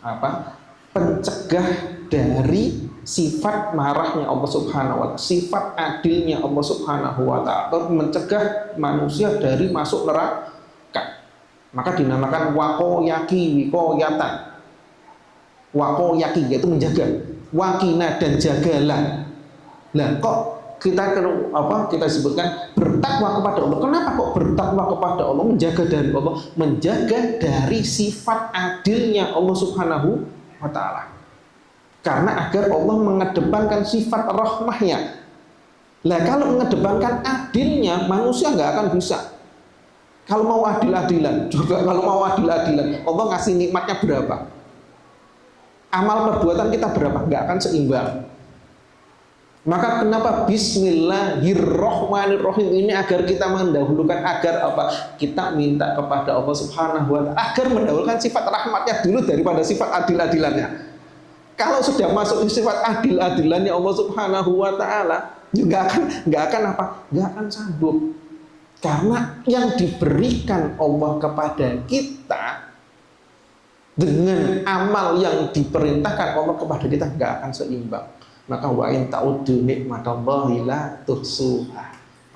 apa? Pencegah dari sifat marahnya Allah Subhanahu wa Ta'ala, sifat adilnya Allah Subhanahu wa Ta'ala, mencegah manusia dari masuk neraka. Maka dinamakan waqoyaki, wikoyatan. Waqoyaki yaitu menjaga, wakina dan jagalah. Nah, kok kita sebutkan bertakwa kepada Allah. Kenapa kok bertakwa kepada Allah, menjaga dari Allah, menjaga dari sifat adilnya Allah Subhanahu wa Ta'ala? Karena agar Allah mengedepankan sifat rahmahnya. Nah, kalau mengedepankan adilnya, manusia nggak akan bisa. Kalau mau adil-adilan, coba kalau mau adil-adilan, Allah ngasih nikmatnya berapa? Amal perbuatan kita berapa? Nggak akan seimbang. Maka kenapa Bismillahirrahmanirrahim ini agar kita mendahulukan, agar apa? Kita minta kepada Allah Subhanahu wa Ta'ala agar mendahulukan sifat rahmatnya dulu daripada sifat adil-adilannya. Kalau sudah masuk sifat adil-adilannya Allah Subhanahu wa Ta'ala, nggak akan sanggup. Karena yang diberikan Allah kepada kita dengan amal yang diperintahkan Allah kepada kita nggak akan seimbang. Maka wa in ta'uddu nikmatallahi la tuhsuha.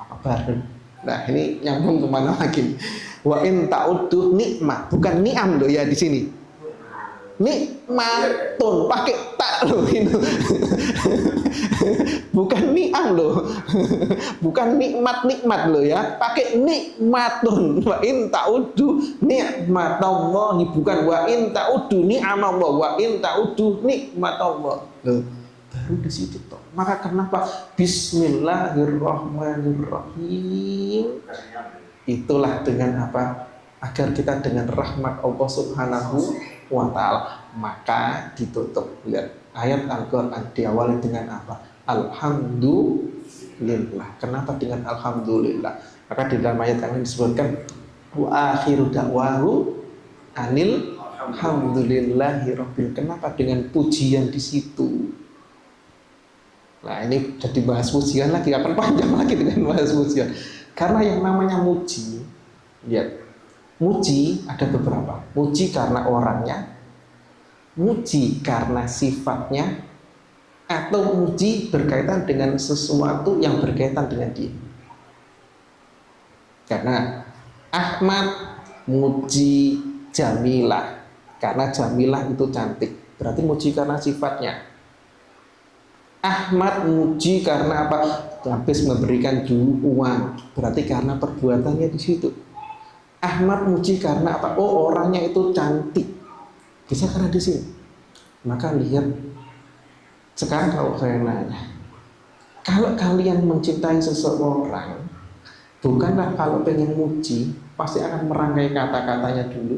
Maka baru. Nah, ini nyambung kemana lagi? Wa in ta'uddu nikmat, bukan ni'am loh ya di sini. Nikmatun, pakai tak loh itu. Bukan ni'am loh. Bukan nikmat loh ya, pakai nikmatun. Wa in ta'uddu nikmatallahi, bukan wa in ta'uddu ni'amallah, wa in ta'uddu nikmatallah. Loh, baru di situ toh. Maka kenapa Bismillahirrahmanirrahim? Itulah dengan apa? Agar kita dengan rahmat Allah Subhanahu wa Ta'ala. Maka ditutup. Lihat ayat Al-Quran diawali dengan apa? Alhamdulillah. Kenapa dengan Alhamdulillah? Maka di dalam ayat yang disebutkan wa akhiru da'wahu anil alhamdulillahirabbil. Kenapa dengan pujian di situ? Nah, ini jadi bahas pujian lagi, akan panjang lagi dengan bahas pujian. Karena yang namanya muji, lihat, muji ada beberapa. Muji karena orangnya, muji karena sifatnya, atau muji berkaitan dengan sesuatu yang berkaitan dengan dia. Karena Ahmad muji Jamilah karena Jamilah itu cantik, berarti muji karena sifatnya. Ahmad muji karena apa? Habis memberikan uang, berarti karena perbuatannya di situ. Ahmad muji karena apa? Oh, orangnya itu cantik, bisa karena di sini. Maka lihat sekarang kalau saya nanya, kalau kalian mencintai seseorang, bukanlah kalau pengen muji pasti akan merangkai kata-katanya dulu?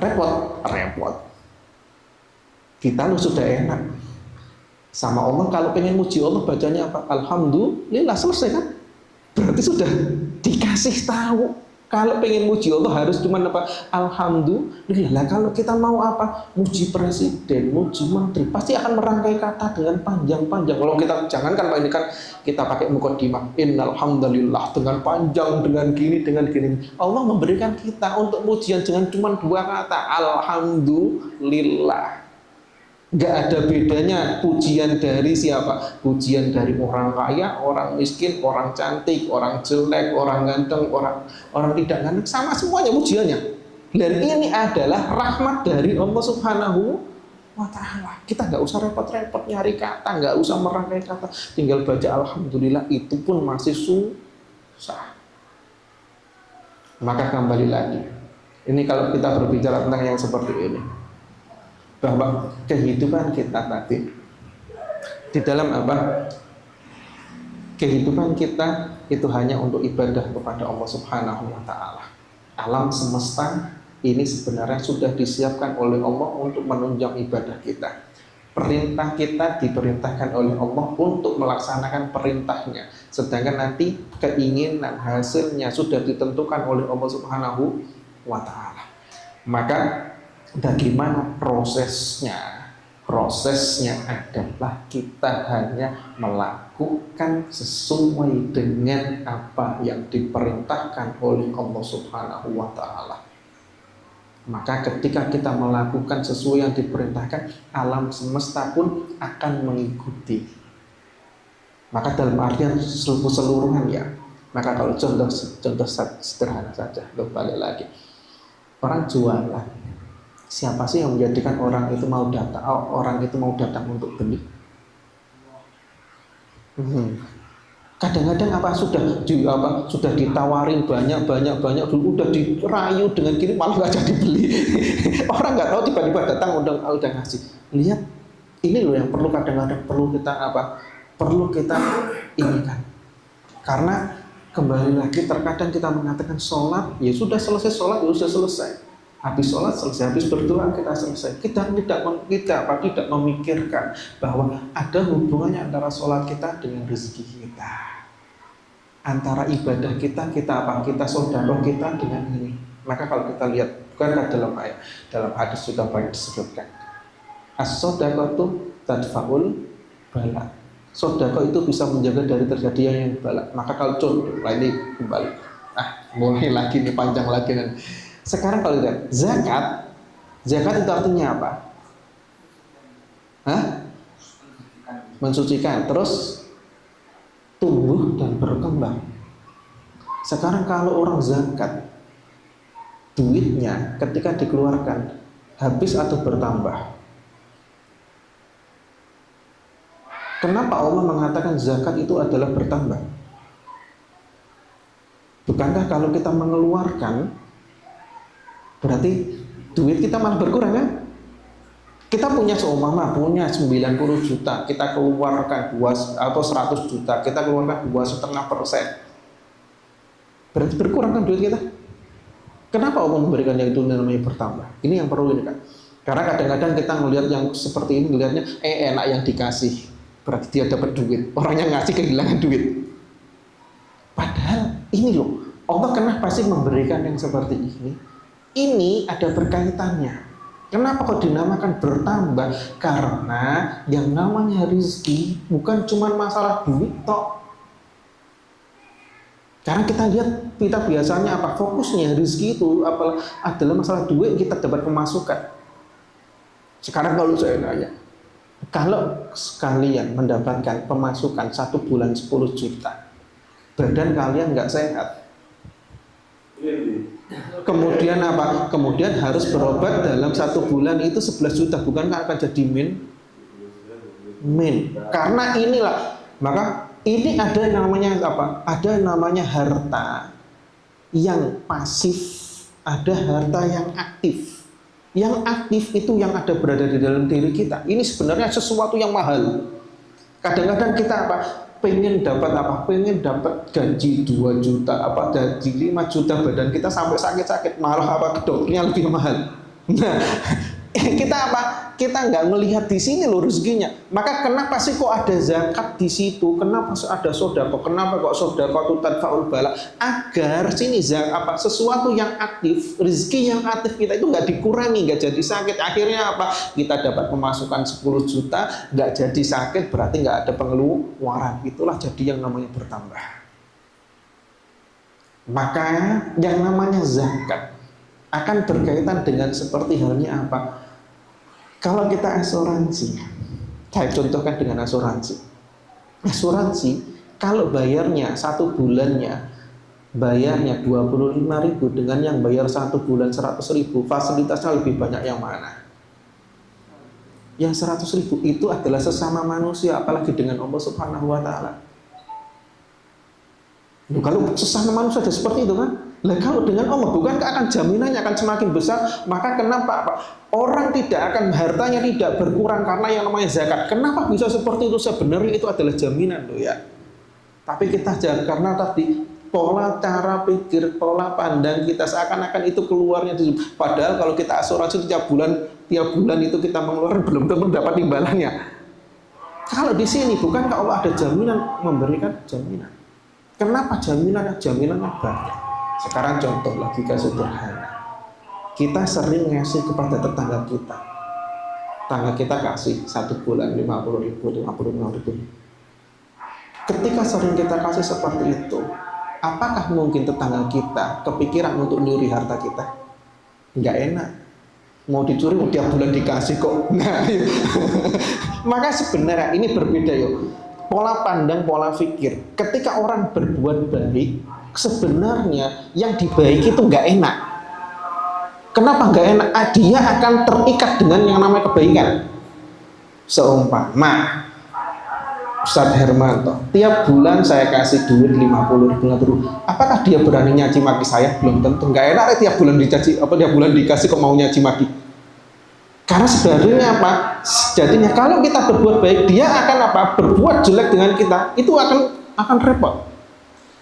Repot. Kita lu sudah enak sama Allah, kalau pengen muji Allah bacanya apa? Alhamdulillah, selesai kan? Berarti sudah dikasih tahu. Kalau pengen muji Allah harus cuma apa? Alhamdulillah. Kalau kita mau apa? Muji presiden, muji menteri, pasti akan merangkai kata dengan panjang-panjang. Kalau kita jangankan Pak, ini kan kita pakai mukadimah, innal hamdalillah, dengan panjang, dengan gini. Allah memberikan kita untuk mujian jangan cuma 2 kata, alhamdulillah. Gak ada bedanya pujian dari siapa? Pujian dari orang kaya, orang miskin, orang cantik, orang jelek, orang ganteng, orang tidak ganteng, sama semuanya pujiannya. Dan ini adalah rahmat dari Allah Subhanahu wa ta'ala. Kita gak usah repot-repot nyari kata, gak usah merangkai kata, tinggal baca alhamdulillah, itu pun masih susah. Maka kembali lagi, ini kalau kita berbicara tentang yang seperti ini, bahwa kehidupan kita tadi di dalam apa? Kehidupan kita itu hanya untuk ibadah kepada Allah Subhanahu wa ta'ala. Alam semesta ini sebenarnya sudah disiapkan oleh Allah untuk menunjang ibadah kita. Perintah kita diperintahkan oleh Allah untuk melaksanakan perintahnya, sedangkan nanti keinginan hasilnya sudah ditentukan oleh Allah Subhanahu wa ta'ala. Maka bagaimana prosesnya? Prosesnya adalah kita hanya melakukan sesuai dengan apa yang diperintahkan oleh Allah Subhanahu wa ta'ala. Maka ketika kita melakukan sesuai yang diperintahkan, alam semesta pun akan mengikuti. Maka dalam artian keseluruhan ya. Maka kalau contoh sederhana saja, balik lagi, orang jualan, siapa sih yang menjadikan orang itu mau datang untuk beli? Kadang-kadang sudah ditawarin banyak dulu, udah dirayu dengan gini malah nggak jadi beli. Orang nggak tahu tiba-tiba datang udah ngasih. Lihat, ini loh yang kadang-kadang perlu kita ini kan. Karena kembali lagi, terkadang kita mengatakan sholat, ya sudah selesai sholat, ya sudah selesai. Habis sholat selesai, habis berdoa kita selesai. Kita tidak memikirkan bahwa ada hubungannya antara sholat kita dengan rezeki kita, antara ibadah kita saudara kita dengan ini. Maka kalau kita lihat, bukankah dalam hadis sudah banyak disebutkan, as-shadaqatu tadfa'ul bala. Sedekah itu bisa menjaga dari terjadinya yang bala. Maka kalau contoh, ini kembali, mulai lagi nih, panjang lagi nih. Sekarang kalau lihat zakat itu artinya apa? Mensucikan, terus tumbuh dan berkembang. Sekarang kalau orang zakat, duitnya ketika dikeluarkan habis atau bertambah? Kenapa Allah mengatakan zakat itu adalah bertambah? Bukankah kalau kita mengeluarkan berarti duit kita malah berkurang kan? Kita punya punya 90 juta, kita keluarkan 2 atau 100 juta, kita keluarkan 2,5%. Berarti berkurang kan duit kita? Kenapa Allah memberikan yang itu namanya bertambah? Ini yang perlu ini kan. Karena kadang-kadang kita melihat yang seperti ini, melihatnya enak yang dikasih, berarti dia dapat duit. Orang yang ngasih kehilangan duit. Padahal ini loh, Allah kenapa sih memberikan yang seperti ini? Ini ada berkaitannya. Kenapa kok dinamakan bertambah? Karena yang namanya rezeki bukan cuma masalah duit toh. Karena kita lihat, kita biasanya apa fokusnya rezeki itu adalah masalah duit, kita dapat pemasukan. Sekarang kalau saya nanya, kalau kalian mendapatkan pemasukan 1 bulan 10 juta, badan kalian nggak sehat, Kemudian apa? Kemudian harus berobat dalam 1 bulan itu 11 juta, bukankah akan jadi min? Karena inilah, maka ini ada namanya apa? Ada namanya harta yang pasif, ada harta yang aktif. Yang aktif itu yang ada berada di dalam diri kita. Ini sebenarnya sesuatu yang mahal. Kadang-kadang kita apa? Pengen dapat apa? Pengen dapat gaji 2 juta, apa gaji 5 juta, badan kita sampai sakit-sakit, malah apa dokternya lebih mahal. Nah, kita apa? Kita nggak melihat di sini loh rezekinya. Maka kenapa sih kok ada zakat di situ? Kenapa ada sodako? Kenapa kok sodako itu tadfaul bala? Agar sini apa? Sesuatu yang aktif, rezeki yang aktif kita itu nggak dikurangi, nggak jadi sakit. Akhirnya apa? Kita dapat pemasukan 10 juta, nggak jadi sakit, berarti nggak ada pengeluaran. Itulah jadi yang namanya bertambah. Maka yang namanya zakat akan berkaitan dengan seperti halnya apa? Kalau kita asuransi, saya contohkan dengan asuransi. Asuransi, kalau bayarnya 1 bulannya, bayarnya 25.000 dengan yang bayar 1 bulan 100.000, fasilitasnya lebih banyak yang mana? Yang 100.000 itu adalah sesama manusia, apalagi dengan Allah Subhanahu wa Ta'ala. Kalau sesama manusia ada seperti itu kan? Nah, kalau dengan Allah, bukankah akan jaminannya akan semakin besar? Maka kenapa Pak? Orang tidak akan, hartanya tidak berkurang karena yang namanya zakat. Kenapa bisa seperti itu? Sebenarnya itu adalah jaminan loh ya. Tapi kita jangan, karena tadi pola cara pikir, pola pandang kita seakan-akan itu keluarnya di, padahal kalau kita asuransi tiap bulan itu kita mengeluarkan belum tentu dapat imbalannya. Kalau di sini bukankah Allah ada jaminan, memberikan jaminan? Kenapa jaminannya? Jaminannya banyak. Sekarang contoh logika sederhana. Kita sering ngasih kepada tetangga kita. Tetangga kita kasih 1 bulan 50.000, 55.000. Ketika sering kita kasih seperti itu, apakah mungkin tetangga kita kepikiran untuk nyuri harta kita? Enggak enak. Mau dicuri, mau tiap bulan dikasih kok. Nah, maka sebenarnya ini berbeda yuk. Pola pandang, pola pikir. Ketika orang berbuat baik, sebenarnya yang dibaiki itu nggak enak. Kenapa nggak enak? Dia akan terikat dengan yang namanya kebaikan. Seumpama Ustadz Hermanto, tiap bulan saya kasih duit 50.000. Apakah dia berani nyaci maki saya? Belum tentu. Nggak enak tiap bulan dicaci, tiap bulan dikasih kok mau nyaci maki. Karena sebenarnya apa? Jadinya kalau kita berbuat baik, dia akan apa? Berbuat jelek dengan kita, itu akan repot.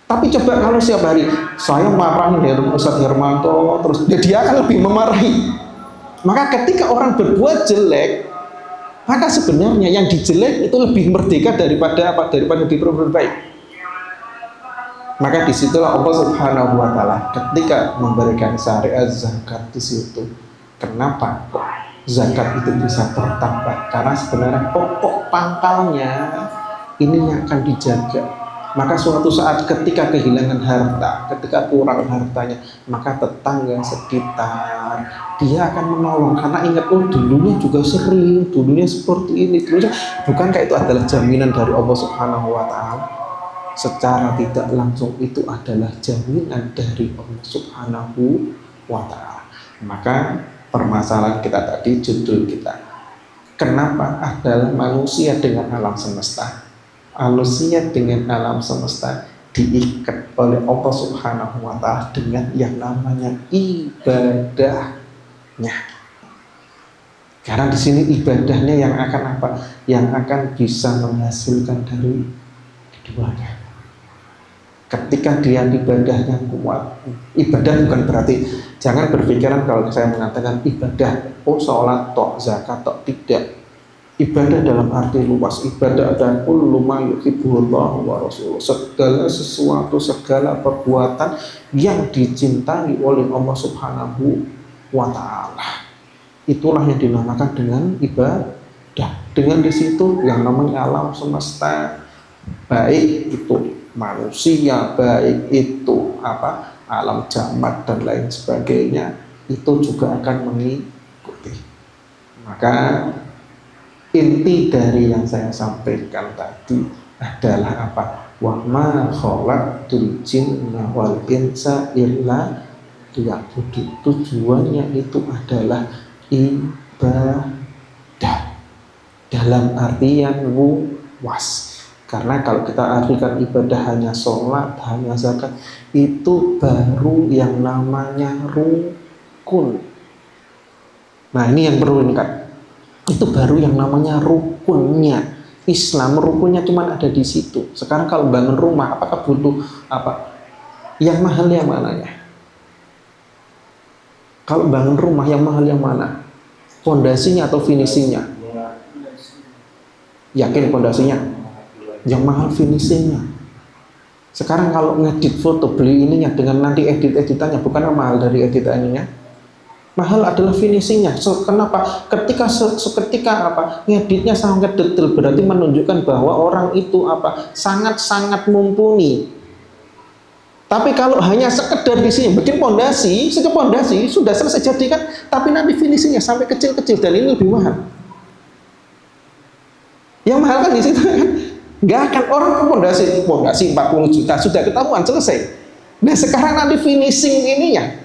Tapi coba kalau setiap hari saya marahin Ustadz Hermanto, terus dia akan lebih memarahi. Maka ketika orang berbuat jelek, maka sebenarnya yang dijelek itu lebih merdeka daripada apa? Daripada berbuat baik. Maka disitulah Allah Subhanahu wa Ta'ala ketika memberikan syariat zakat di situ. Kenapa kok zakat itu bisa bertambah? Karena sebenarnya pokok pangkalnya ini yang akan dijaga. Maka suatu saat ketika kehilangan harta, ketika kurang hartanya, maka tetangga sekitar dia akan menolong karena ingat, oh dulunya juga sering, dulunya seperti ini, dulunya. Bukankah itu adalah jaminan dari Allah Subhanahu wa Ta'ala? Secara tidak langsung itu adalah jaminan dari Allah Subhanahu wa Ta'ala. Maka permasalahan kita tadi, judul kita, kenapa adalah manusia dengan alam semesta? Manusia dengan alam semesta diikat oleh Allah Subhanahu wa Ta'ala dengan yang namanya ibadahnya. Karena di sini ibadahnya yang akan apa? Yang akan bisa menghasilkan dari keduanya. Ketika dia ibadahnya kuat, ibadah bukan berarti, jangan berpikiran kalau saya mengatakan ibadah, oh sholat tok, zakat tok, tidak. Ibadah dalam arti luas, ibadah adalah kullu ma yuhibbullahu wa rasuluh, segala sesuatu, segala perbuatan yang dicintai oleh Allah Subhanahu wa Ta'ala. Itulah yang dinamakan dengan ibadah. Dengan di situ yang namanya alam semesta, baik itu manusia, baik itu apa alam jamat dan lain sebagainya, itu juga akan mengikuti. Maka inti dari yang saya sampaikan tadi adalah apa? Wa ma khalaqtul jinna wal insa illa riya. Tujuannya itu adalah ibadah dalam artian luas. Karena kalau kita artikan ibadah hanya sholat, hanya zakat, itu baru yang namanya rukun. Nah ini yang perlu diingat. Itu baru yang namanya rukunnya. Islam rukunnya cuma ada di situ. Sekarang kalau bangun rumah, apakah butuh apa? Yang mahal yang mananya? Kalau bangun rumah yang mahal yang mana? Pondasinya atau finishingnya? Yakin pondasinya? Yang mahal finishingnya. Sekarang kalau ngedit foto, beli ininya dengan nanti editannya, bukan mahal dari editannya. Mahal adalah finishingnya. So, kenapa? Ketika apa ngeditnya sangat detail, berarti menunjukkan bahwa orang itu apa sangat-sangat mumpuni. Tapi kalau hanya sekedar di sini bikin pondasi, saja pondasi sudah selesai jadi kan, tapi nanti finishingnya sampai kecil-kecil dan ini lebih mahal. Yang mahal kan di situ kan. Nggak akan orang ke pondasi 40 juta sudah ketahuan selesai. Nah sekarang nanti finishing ininya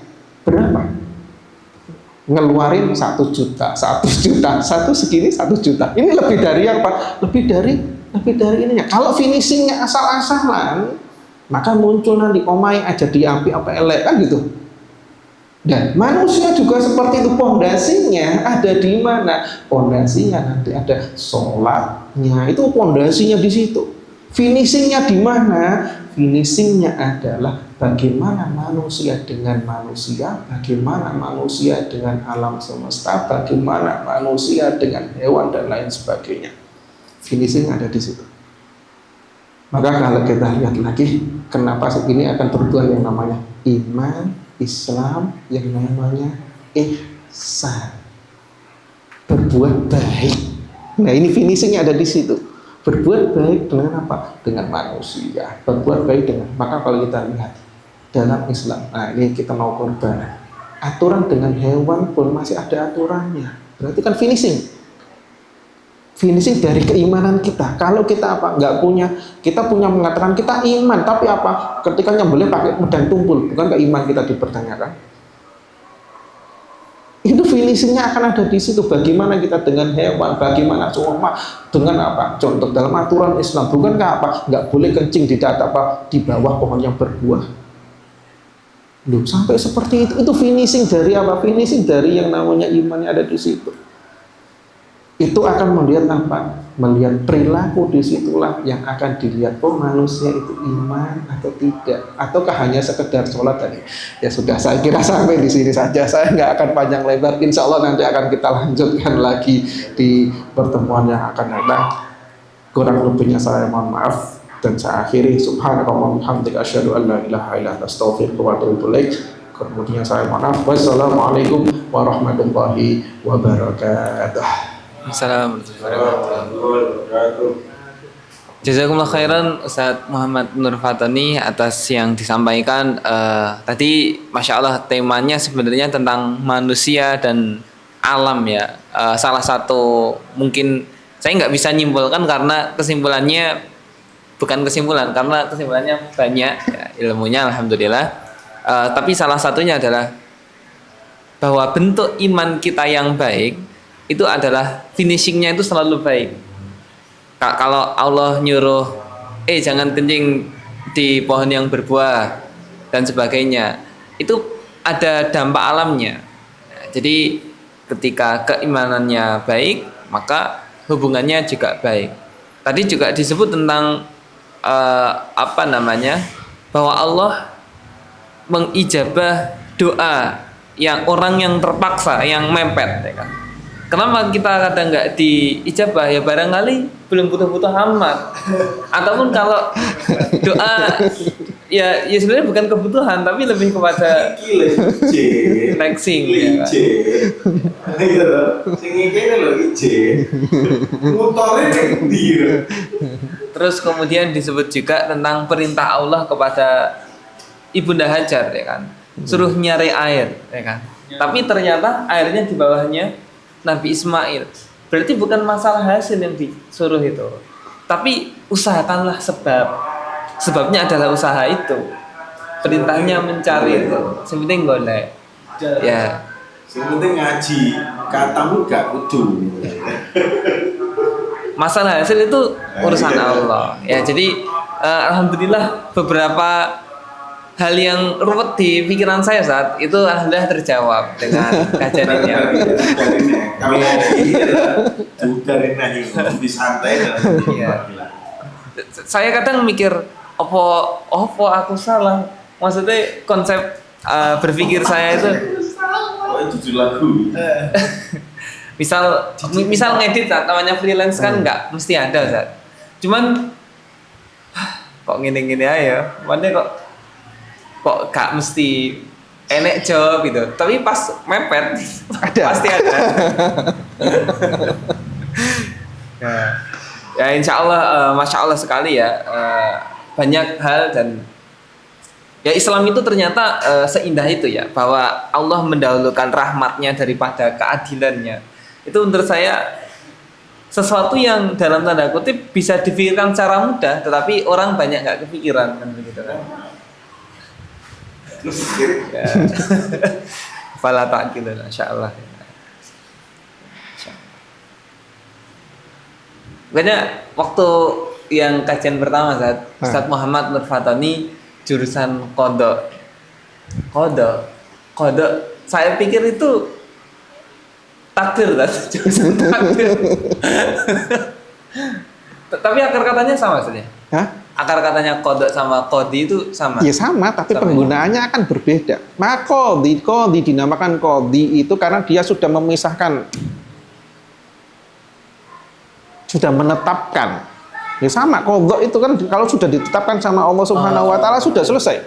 berapa? Ngeluarin 1 juta, 1 juta, satu segini 1 juta. Ini lebih dari apa? Lebih dari ininya. Kalau finishingnya asal-asalan, maka muncul nanti omai aja di api apa elek kan gitu. Dan manusia juga seperti itu, pondasinya ada di mana? Pondasinya nanti ada sholatnya, itu pondasinya di situ. Finishingnya di mana? Finishingnya adalah bagaimana manusia dengan manusia, bagaimana manusia dengan alam semesta, bagaimana manusia dengan hewan dan lain sebagainya. Finishing ada di situ. Maka kalau kita lihat lagi, kenapa ini akan berbuah yang namanya iman, Islam, yang namanya ihsan, berbuat baik. Nah ini finishingnya ada di situ. Berbuat baik dengan apa? Dengan manusia. Berbuat baik dengan. Maka kalau kita lihat dalam Islam, nah ini kita mau korban. Aturan dengan hewan pun masih ada aturannya. Berarti kan finishing dari keimanan kita. Kalau kita apa nggak punya, kita punya mengatakan kita iman, tapi apa? Ketika nyembelih pakai pedang tumpul, bukan keiman kita dipertanyakan? Itu finishingnya akan ada di situ. Bagaimana kita dengan hewan, bagaimana cuma dengan apa? Contoh dalam aturan Islam, bukankah apa? Nggak boleh kencing di bawah pohon yang berbuah. Loh, sampai seperti itu finishing dari apa? Finishing dari yang namanya imannya ada di situ. Itu akan melihat apa? Melihat perilaku, disitulah yang akan dilihat. Oh manusia itu iman atau tidak, ataukah hanya sekedar sholat tadi? Ya sudah, saya kira sampai di sini saja. Saya nggak akan panjang lebar. Insya Allah nanti akan kita lanjutkan lagi di pertemuan yang akan datang. Kurang lebihnya saya mohon maaf dan saya akhiri. Subhanallah, hamdika asyhadu an la ilaha illa anta astaghfiruka wa atubu ilaik. Kemudian saya mohon maaf. Wassalamualaikum warahmatullahi wabarakatuh. Assalamualaikum warahmatullahi wabarakatuh. Jazakumullah khairan Ustaz Muhammad Nur Fatani atas yang disampaikan. Tadi Masya Allah temanya sebenarnya tentang manusia dan alam ya. Salah satu mungkin saya nggak bisa nyimpulkan karena kesimpulannya bukan kesimpulan, karena kesimpulannya banyak ya, ilmunya Alhamdulillah. Tapi salah satunya adalah bahwa bentuk iman kita yang baik itu adalah finishingnya itu selalu baik. Kalau Allah nyuruh jangan kencing di pohon yang berbuah dan sebagainya, itu ada dampak alamnya. Jadi ketika keimanannya baik, maka hubungannya juga baik. Tadi juga disebut tentang bahwa Allah mengijabah doa yang orang yang terpaksa, yang mepet ya kan. Kenapa kita kadang nggak diijabah? Ya barangkali belum butuh-butuh amat. Ataupun kalau doa ya sebenarnya bukan kebutuhan, tapi lebih kepada flexing ya. Terus kemudian disebut juga tentang perintah Allah kepada Ibunda Hajar ya kan. Suruh nyari air ya kan. Tapi ternyata airnya di bawahnya Nabi Ismail. Berarti bukan masalah hasil yang disuruh itu, tapi usahakanlah sebab. Sebabnya adalah usaha itu. perintahnya mencari itu. Yang penting golek. Ya. Yang penting ngaji, katamu gak kudu. Masalah hasil itu urusan Allah. Ya, jadi alhamdulillah beberapa hal yang ruwet di pikiran saya saat itu alhamdulillah terjawab dengan kajian ini. Kalau dari nahi lebih santai dan Iya. Saya kadang mikir apa aku salah. Maksudnya konsep berpikir saya itu itu judul lagu. misal ngedit Zat, namanya freelance kan nggak mesti ada Zat. Cuman kok gini-gini aja, mana kok gak mesti enek job gitu. Tapi pas mepet pasti ada. Ya insya Allah, masya Allah sekali ya, banyak hal dan ya Islam itu ternyata seindah itu ya, bahwa Allah mendahulukan rahmatnya daripada keadilannya. Itu menurut saya sesuatu yang dalam tanda kutip bisa dipikirkan secara mudah, tetapi orang banyak nggak kepikiran kan begitu kan. Ya. Fala ta'qilun insyaallah. Makanya waktu yang kajian pertama saat Ustadz Muhammad Nur Fatani jurusan kodok, saya pikir itu takdir kan, jurusan takdir. Tapi akar katanya sama saja. Hah? Akar katanya kodok sama kodi itu sama. Ya sama, tapi Sama penggunaannya akan berbeda. Maka kodi dinamakan kodi itu karena dia sudah memisahkan, sudah menetapkan. Ya sama, kodok itu kan kalau sudah ditetapkan sama Allah Subhanahu Wa Taala sudah selesai.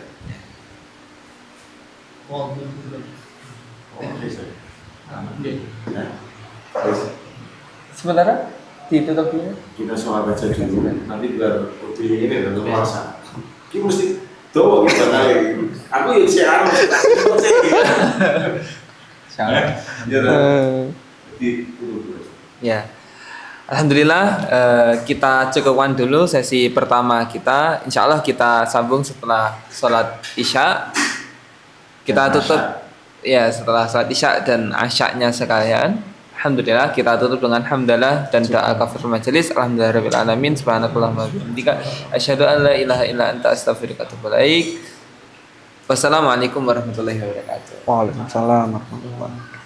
Sementara ditutup dulu. Kita sholat baca dulu, nanti biar lebih ini dan luasa. Kita mesti doa kita kali. Aku yang siaran mesti Ya, alhamdulillah kita cukupkan dulu sesi pertama kita. Insya Allah kita sambung setelah sholat isya. Kita tutup ya setelah sholat isya dan asyaknya sekalian. Alhamdulillah kita tutup dengan hamdalah dan doa kafaratul majelis. Alhamdulillahirabbil alamin. Subhanakallahumma wa bihamdika asyhadu an la ilaha illa anta astaghfiruka wa atubu ilaik. Wassalamualaikum warahmatullahi wabarakatuh. Waalaikumsalam warahmatullahi wabarakatuh.